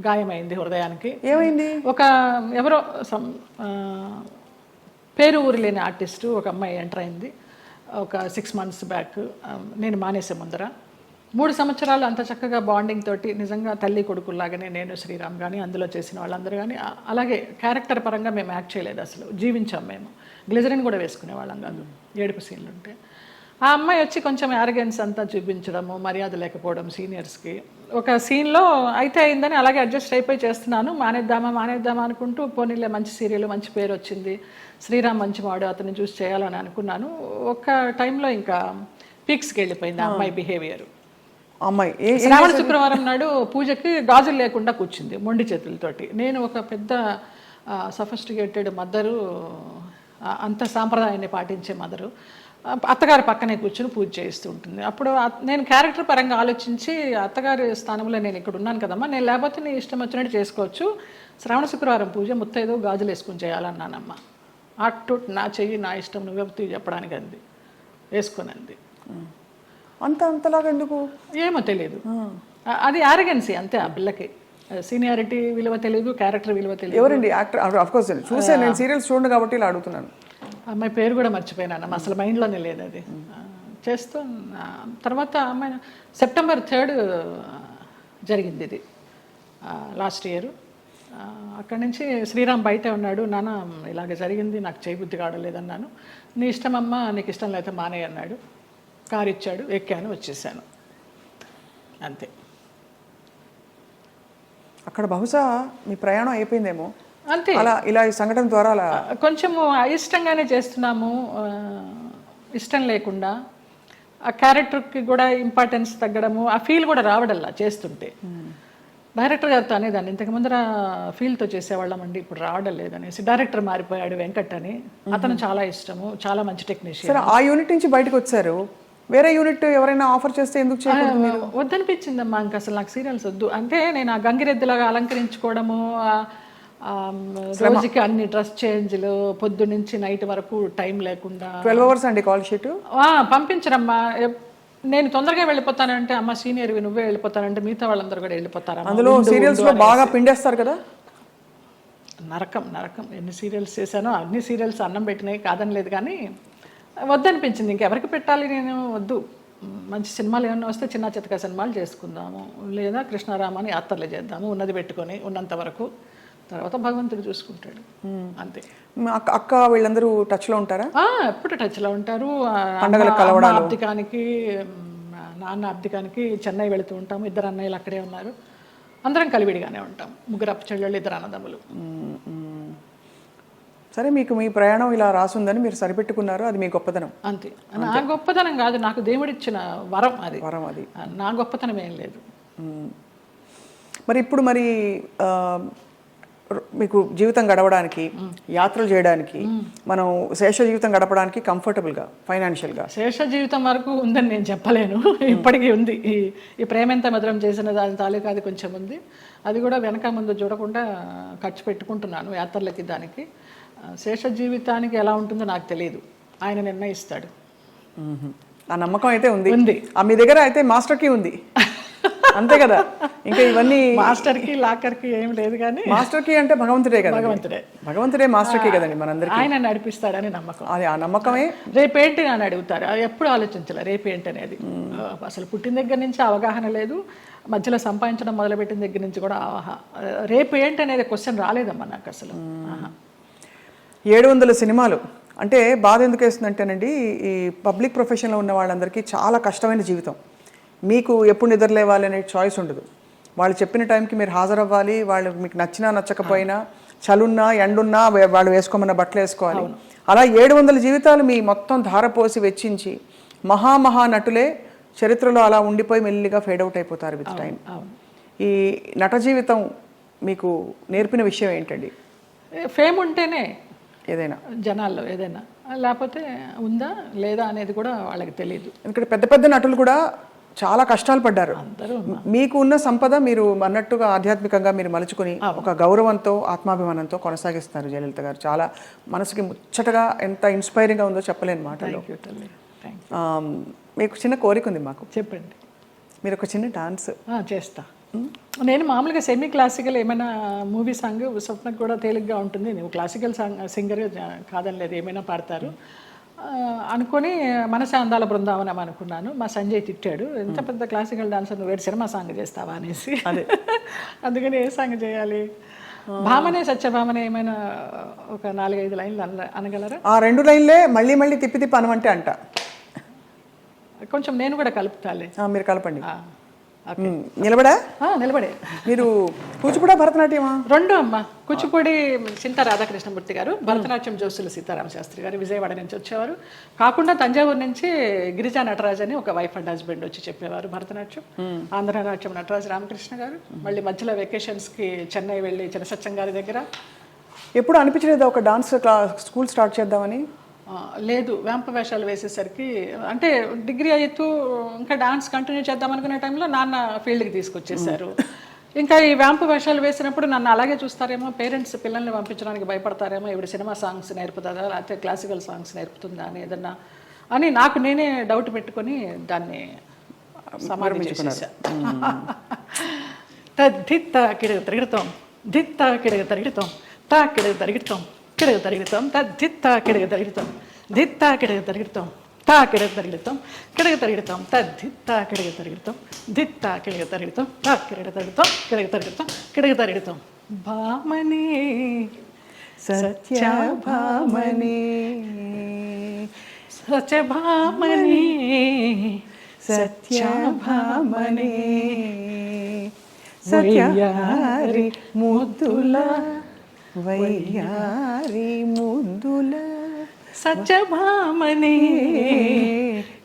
గాయమైంది హృదయానికి. ఏమైంది? ఎవరో పేరు ఊరు లేని ఆర్టిస్టు ఒక అమ్మాయి ఎంటర్ అయింది ఒక 6 months బ్యాక్. నేను మానేసే ముందర 3 సంవత్సరాలు అంత చక్కగా బాండింగ్ తోటి నిజంగా తల్లి కొడుకుల్లాగానే నేను, శ్రీరామ్ కానీ అందులో చేసిన వాళ్ళందరూ కానీ అలాగే క్యారెక్టర్ పరంగా మేము యాక్ట్ చేయలేదు, అసలు జీవించాం మేము. గ్లిజరిన్ కూడా వేసుకునేవాళ్ళం కాదు ఏడుపు సీన్లు ఉంటే. ఆ అమ్మాయి వచ్చి కొంచెం యారగెన్స్ అంతా చూపించడము, మర్యాద లేకపోవడం సీనియర్స్కి. ఒక సీన్లో అయితే అయిందని అలాగే అడ్జస్ట్ అయిపోయి చేస్తున్నాను. మానేద్దామా అనుకుంటూ పోనీలే మంచి సీరియల్, మంచి పేరు వచ్చింది, శ్రీరామ్ మంచివాడు, అతన్ని చూసి చేయాలని అనుకున్నాను. ఒక టైంలో ఇంకా పీక్స్కి వెళ్ళిపోయింది ఆ అమ్మాయి బిహేవియర్. శ్రావణ శుక్రవారం నాడు పూజకి గాజులు లేకుండా కూర్చుంది మొండి చేతులతోటి. నేను ఒక పెద్ద సఫిస్టికేటెడ్ మదరు, అంత సాంప్రదాయాన్ని పాటించే మదరు, అత్తగారి పక్కనే కూర్చుని పూజ చేస్తూ ఉంటుంది. అప్పుడు నేను క్యారెక్టర్ పరంగా ఆలోచించి అత్తగారి స్థానంలో నేను ఇక్కడ ఉన్నాను కదమ్మా, నేను లేకపోతే నీ ఇష్టం వచ్చినట్టు చేసుకోవచ్చు, శ్రావణ శుక్రవారం పూజ ముత్తైదో గాజులు వేసుకుని చేయాలన్నానమ్మ. నా చెయ్యి నా ఇష్టం, నువ్వెప్పుడు చెప్పడానికి అంది, వేసుకొని అంది. అంతలాగా ఎందుకు ఏమో తెలియదు. అది ఆరగెన్సీ అంతే. ఆ పిల్లకి సీనియారిటీ విలువ తెలియదు, క్యారెక్టర్ విలువ తెలియదు. ఎవరండి యాక్టర్? ఆఫ్ కోర్స్ చూసాను, నేను సీరియల్స్ చూడండి కాబట్టి ఇలా అడుగుతున్నాను. అమ్మాయి పేరు కూడా మర్చిపోయినాను, అసలు మైండ్లోనే లేదు అది. చేస్తూ తర్వాత అమ్మాయి September 3 జరిగింది ఇది లాస్ట్ ఇయర్. అక్కడి నుంచి శ్రీరామ్ బయటే ఉన్నాడు. నాన్న ఇలాగ జరిగింది, నాకు చేయబుద్ధి కావడలేదన్నాను. నీ ఇష్టమమ్మా, నీకు ఇష్టం లేకపోతే మానే అన్నాడు. కారు ఇచ్చాడు, ఎక్కాను, వచ్చేసాను అంతే. అక్కడ బహుశా మీ ప్రయాణం అయిపోయిందేమో అంతే. అలా ఇలా ఈ సంఘటన ద్వారా అలా కొంచెము అయిష్టంగానే చేస్తున్నాము, ఇష్టం లేకుండా. ఆ క్యారెక్టర్కి కూడా ఇంపార్టెన్స్ తగ్గడము, ఆ ఫీల్ కూడా రావడల్లా చేస్తుంటే. డైరెక్టర్ గారితో అనేదాన్ని, ఇంతకు ముందర ఫీల్తో చేసేవాళ్ళమండి, ఇప్పుడు రావడం లేదనేసి. డైరెక్టర్ మారిపోయాడు వెంకట్ అని, అతను చాలా ఇష్టము, చాలా మంచి టెక్నీషియన్. సరే, ఆ యూనిట్ నుంచి బయటకు వచ్చారు, వేరే యూనిట్ ఎవరైనా ఆఫర్ చేస్తే ఎందుకు చేయకూడదు? వద్దనిపించిందమ్మా, ఇంకా అసలు నాకు సీరియల్స్ వద్దు. అంటే నేను ఆ గంగిరెద్దులాగా అలంకరించుకోవడము, రోజుకి అన్ని డ్రెస్ చేంజ్లు, పొద్దు నుంచి నైట్ వరకు టైం లేకుండా. 12 hours అండి కాల్ షీట్. పంపించరమ్మా. నేను తొందరగా వెళ్ళిపోతానంటే, అమ్మ సీనియర్వి నువ్వే వెళ్ళిపోతానంటే మిగతా వాళ్ళందరూ కూడా వెళ్ళిపోతారా? అందులో సీరియల్స్ లో బాగా పిండేస్తారు కదా. నరకం. ఎన్ని సీరియల్స్ చేశానో అన్ని సీరియల్స్ అన్నం పెట్టినాయి, కాదని లేదు. కానీ వద్దనిపించింది, ఇంకెవరికి పెట్టాలి, నేను వద్దు. మంచి సినిమాలు ఏమైనా వస్తే చిన్న చితక సినిమాలు చేసుకుందాము, లేదా కృష్ణారామాని యాత్రలు చేద్దాము, ఉన్నది పెట్టుకొని ఉన్నంత వరకు. తర్వాత భగవంతుడు చూసుకుంటాడు అంతే. అక్క వీళ్ళందరూ టచ్లో ఉంటారా? ఎప్పుడు టచ్లో ఉంటారు. అబ్దికానికి, నాన్న అబ్దికానికి చెన్నై వెళుతూ ఉంటాము. 2 అన్నయ్యలు అక్కడే ఉన్నారు. అందరం కలివిడిగానే ఉంటాం. 3 అప్పచెల్లెళ్ళు, 2 అన్నదమ్ములు. సరే, మీకు మీ ప్రయాణం ఇలా రాసుందని మీరు సరిపెట్టుకున్నారు, అది మీ గొప్పతనం అంతే. నా గొప్పతనం కాదు, నాకు దేవుడిచ్చిన వరం అది. నా గొప్పతనం ఏం లేదు. మరి ఇప్పుడు మీకు జీవితం గడవడానికి, యాత్రలు చేయడానికి, మనం శేష జీవితం గడపడానికి కంఫర్టబుల్గా ఫైనాన్షియల్గా? శేష జీవితం వరకు ఉందని నేను చెప్పలేను, ఇప్పటికీ ఉంది. ఈ ప్రేమెంత మధురం చేసిన దాని తాలూకా అది కొంచెం ఉంది. అది కూడా వెనక ముందు చూడకుండా ఖర్చు పెట్టుకుంటున్నాను యాత్రలకి, దానికి. శేష జీవితానికి ఎలా ఉంటుందో నాకు తెలియదు, ఆయన నిర్ణయిస్తాడు. ఆ నమ్మకం అయితే ఉంది. మీ దగ్గర అయితే మాస్టర్ కీ ఉంది అంతే కదా? ఇంకా ఇవన్నీ మాస్టర్ కి లాకర్ కి ఏం లేదు, కానీ మాస్టర్ కీ అంటే భగవంతుడే కదా, భగవంతుడే మాస్టర్ కీ కదండి మనందరికీ. ఆయన నడిపిస్తాడని నమ్మకం. అది ఆ నమ్మకమే. రేపేంటి అని అడుగుతారు, అది ఎప్పుడు ఆలోచించాలి రేపేంటి అనేది. అసలు పుట్టిన దగ్గర నుంచి అవగాహన లేదు, మధ్యలో సంపాదించడం మొదలుపెట్టిన దగ్గర నుంచి కూడా రేపు ఏంటి అనేది క్వశ్చన్ రాలేదమ్మా నాకు అసలు. 700 సినిమాలు అంటే బాధ ఎందుకు వేస్తుందంటేనండి, ఈ పబ్లిక్ ప్రొఫెషన్లో ఉన్న వాళ్ళందరికీ చాలా కష్టమైన జీవితం. మీకు ఎప్పుడు నిద్ర లేవాలి అనే చాయిస్ ఉండదు. వాళ్ళు చెప్పిన టైంకి మీరు హాజరవ్వాలి, వాళ్ళు మీకు నచ్చినా నచ్చకపోయినా, చలున్నా ఎండున్నా వాళ్ళు వేసుకోమన్న బట్టలు వేసుకోవాలి. అలా 700 జీవితాలు మీ మొత్తం ధారపోసి వెచ్చించి మహా నటులే చరిత్రలో అలా ఉండిపోయి మెల్లిగా ఫేడ్ అవుట్ అయిపోతారు విత్ టైం. ఈ నట జీవితం మీకు నేర్పిన విషయం ఏంటండి? ఫేమ్ ఉంటేనే ఏదైనా జనాల్లో ఏదైనా, లేకపోతే ఉందా లేదా అనేది కూడా వాళ్ళకి తెలియదు. ఎందుకంటే పెద్ద పెద్ద నటులు కూడా చాలా కష్టాలు పడ్డారు. మీకు ఉన్న సంపద మీరు అన్నట్టుగా ఆధ్యాత్మికంగా మీరు మలుచుకుని ఒక గౌరవంతో ఆత్మాభిమానంతో కొనసాగిస్తున్నారు జయలలిత గారు. చాలా మనసుకి ముచ్చటగా, ఎంత ఇన్స్పైరింగ్గా ఉందో చెప్పలేని మాటలు. మీకు చిన్న కోరిక ఉంది మాకు. చెప్పండి. మీరు ఒక చిన్న డాన్స్ చేస్తా. నేను మామూలుగా సెమీ క్లాసికల్ ఏమైనా మూవీ సాంగ్ స్వప్నకు కూడా తేలిగ్గా ఉంటుంది. నువ్వు క్లాసికల్ సింగర్ కాదని లేదు, ఏమైనా పాడతారు అనుకొని మనసే అందాల బృందావనం అనుకున్నాను. మా సంజయ్ తిట్టాడు, ఎంత పెద్ద క్లాసికల్ డాన్సర్ నువ్వు సినిమా సాంగ్ చేస్తావా అనేసి. అందుకని ఏ సాంగ్ చేయాలి? భామనే సత్యభామనే ఏమైనా ఒక 4-5 లైన్లు అనగలరా? ఆ 2 లైన్లే మళ్ళీ మళ్ళీ తిప్పి అనమంటే అంట. కొంచెం నేను కూడా కలుపుతాలే. మీరు కలపండి. నిలబడే మీరు కూచిపూడా భరతనాట్యమా? 2 అమ్మ. కూచిపూడి చింతా రాధాకృష్ణమూర్తి గారు, భరతనాట్యం జోసులు సీతారామ శాస్త్రి గారు విజయవాడ నుంచి వచ్చేవారు. కాకుండా తంజావూరు నుంచి గిరిజా నటరాజ్ అని ఒక వైఫ్ అండ్ హస్బెండ్ వచ్చి చెప్పేవారు భరతనాట్యం. ఆంధ్రనాట్యం నటరాజ్ రామకృష్ణ గారు. మళ్ళీ మధ్యలో వెకేషన్స్కి చెన్నై వెళ్ళి చినసత్యం గారి దగ్గర. ఎప్పుడు అనిపించలేదు ఒక డాన్స్ స్కూల్ స్టార్ట్ చేద్దామని? లేదు, వేంప వేషాలు వేసేసరికి, అంటే డిగ్రీ అవుతూ ఇంకా డాన్స్ కంటిన్యూ చేద్దాం అనుకునే టైంలో నాన్న ఫీల్డ్కి తీసుకొచ్చేసారు. ఇంకా ఈ వేంప వేషాలు వేసినప్పుడు నన్ను అలాగే చూస్తారేమో, పేరెంట్స్ పిల్లల్ని పంపించడానికి భయపడతారేమో, ఇప్పుడు సినిమా సాంగ్స్ నేర్పుతుందా లేకపోతే క్లాసికల్ సాంగ్స్ నేర్పుతుందా అని ఏదన్నా అని నాకు నేనే డౌట్ పెట్టుకొని దాన్ని సమారంభించేసా. దిత్త కిడగ తిరుగుతాం, దిత్త కిడగ తిరుగుతాం, తా కిడగ తిరుగుతాం, కిడగ తిరుగుతాం, దిత్త కిడగ తిరుగుతాం, దిత్త కిడగ తిరుగుతాం, తా కిడగ తిరుగుతాం, కిడగ తిరుగుతాం, దిత్త కిడగ తిరుగుతాం, దిత్త కిడగ తిరుగుతాం, తా కిడగ తిరుగుతాం, కిడగ తిరుగుతాం, కిడగ తిరుగుతాం. భామని సత్యభామని, సత్యభామని, సత్యభామని, సత్యారి ముద్దుల వయ్యారి ముద్దుల సత్యభామని,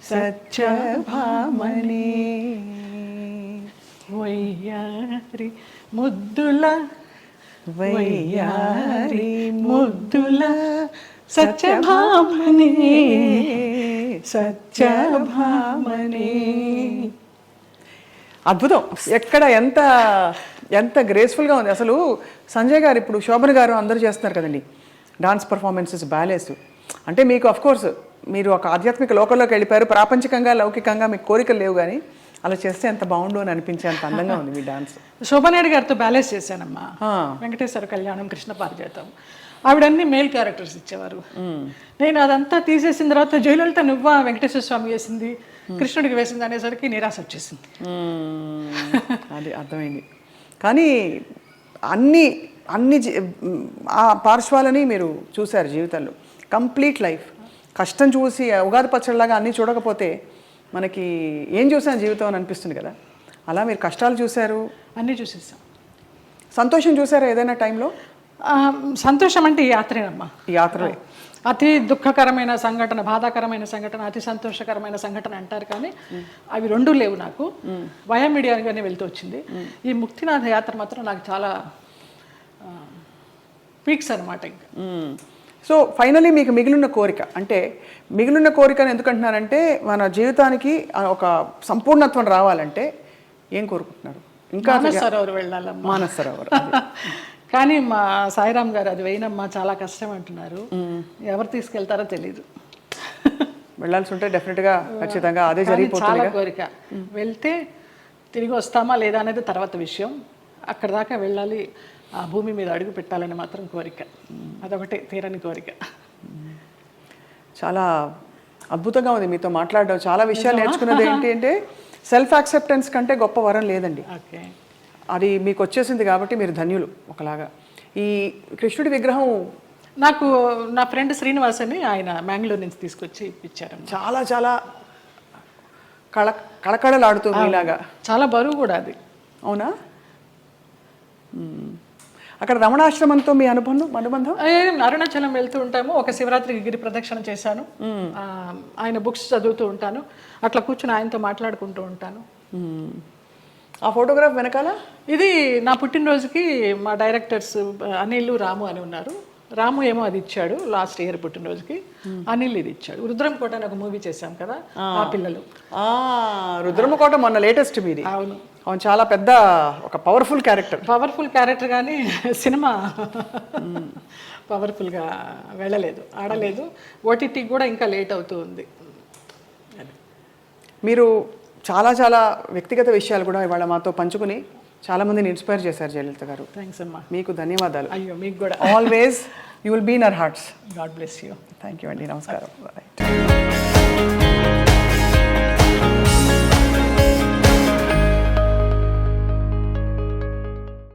సత్యభామని, వయ్యారి ముద్దుల వయ్యారి ముద్దుల సత్యభామని, సత్యభామని. అద్భుతం. ఎక్కడ ఎంత ఎంత గ్రేస్ఫుల్గా ఉంది అసలు. సంజయ్ గారు, ఇప్పుడు శోభన్ గారు అందరూ చేస్తున్నారు కదండి డాన్స్ పర్ఫార్మెన్సెస్, బ్యాలేస్. అంటే మీకు అఫ్కోర్స్ మీరు ఒక ఆధ్యాత్మిక లోకంలోకి వెళ్ళిపోయారు, ప్రాపంచికంగా లౌకికంగా మీకు కోరికలు లేవు, కానీ అలా చేస్తే ఎంత బాగుండు అని అనిపించే అంత అందంగా ఉంది మీ డాన్స్. శోభనాయుడు గారితో బ్యాలెన్స్ చేశానమ్మా. వెంకటేశ్వర కళ్యాణం, కృష్ణ పారిజాతం, ఆవిడన్నీ మేల్ క్యారెక్టర్స్ ఇచ్చేవారు. నేను అదంతా తీసేసిన తర్వాత జయలలిత నువ్వా వెంకటేశ్వర స్వామి వేసింది, కృష్ణుడికి వేసింది అనేసరికి నిరాశ వచ్చేసింది. అది అర్థమైంది. కానీ అన్ని అన్ని ఆ పార్శ్వాలని మీరు చూశారు జీవితంలో. కంప్లీట్ లైఫ్ కష్టం చూసి ఉగాది పచ్చడిలాగా అన్నీ చూడకపోతే మనకి ఏం చూసాను జీవితం అని అనిపిస్తుంది కదా. అలా మీరు కష్టాలు చూశారు, అన్నీ చూసేసాం. సంతోషం చూసారా ఏదైనా టైంలో? సంతోషం అంటే ఈ యాత్రేనమ్మా. ఈ యాత్రలే. అతి దుఃఖకరమైన సంఘటన, బాధాకరమైన సంఘటన, అతి సంతోషకరమైన సంఘటన అంటారు, కానీ అవి 2 లేవు నాకు. వయా మీడియాగానే వెళ్తూ వచ్చింది. ఈ ముక్తినాథ యాత్ర మాత్రం నాకు చాలా పీక్స్ అనమాట ఇంకా. సో ఫైనలీ మీకు మిగిలిన కోరిక అంటే మిగిలిన కోరికను ఎందుకంటున్నానంటే మన జీవితానికి ఒక సంపూర్ణత్వం రావాలంటే ఏం కోరుకుంటున్నారు? ఇంకా మానస సరోవర్ వెళ్ళాలమ్మా. మానస సరోవర్ కానీ మా సాయిరామ్ గారు అది వేయనమ్మా చాలా కష్టం అంటున్నారు. ఎవరు తీసుకెళ్తారో తెలీదు. వెళ్ళాల్సి ఉంటే డెఫినెట్గా ఖచ్చితంగా అదే చాలా జరిగిపోతుంది. కోరిక. వెళ్తే తిరిగి వస్తామా లేదా అనేది తర్వాత విషయం. అక్కడ దాకా వెళ్ళాలి, ఆ భూమి మీద అడుగు పెట్టాలని మాత్రం కోరిక. అదొకటే తీరని కోరిక. చాలా అద్భుతంగా ఉంది మీతో మాట్లాడడం. చాలా విషయాలు నేర్చుకున్నది ఏంటి అంటే సెల్ఫ్ యాక్సెప్టెన్స్ కంటే గొప్ప వరం లేదండి. ఓకే, అది మీకు వచ్చేసింది కాబట్టి మీరు ధన్యులు ఒకలాగా. ఈ కృష్ణుడి విగ్రహం నాకు నా ఫ్రెండ్ శ్రీనివాస్ అని ఆయన మ్యాంగ్లూర్ నుంచి తీసుకొచ్చి ఇప్పించారు. చాలా చాలా కళకళలాడుతూ మీలాగా. చాలా బరువు కూడా అది. అవునా? అక్కడ రమణాశ్రమంతో మీ అనుబంధం? అరుణాచలం వెళ్తూ ఉంటాము. ఒక శివరాత్రికి గిరి ప్రదక్షిణ చేశాను. ఆయన బుక్స్ చదువుతూ ఉంటాను. అట్లా కూర్చుని ఆయనతో మాట్లాడుకుంటూ ఉంటాను. ఆ ఫోటోగ్రాఫ్ వెనకాల ఇది నా పుట్టినరోజుకి మా డైరెక్టర్స్ అనిల్, రాము అని ఉన్నారు. రాము ఏమో అది ఇచ్చాడు లాస్ట్ ఇయర్ పుట్టినరోజుకి. అనిల్ ఇది ఇచ్చాడు. రుద్రంకోట అని ఒక మూవీ చేశాం కదా, ఆ పిల్లలు. రుద్రమకోట మొన్న లేటెస్ట్ మీది. అవును, అవును, చాలా పెద్ద ఒక పవర్ఫుల్ క్యారెక్టర్ కానీ సినిమా పవర్ఫుల్గా వెళ్ళలేదు, ఆడలేదు. ఓటీటీకి కూడా ఇంకా లేట్ అవుతూ ఉంది. మీరు చాలా చాలా వ్యక్తిగత విషయాలు కూడా ఇవాళ మాతో పంచుకుని చాలామందిని ఇన్స్పైర్ చేశారు జయలలిత గారు. థ్యాంక్స్ అమ్మా. మీకు ధన్యవాదాలు. అయ్యో, మీకు కూడా. Always you will be in our hearts. God bless you. Thank you అండి. నమస్కారం.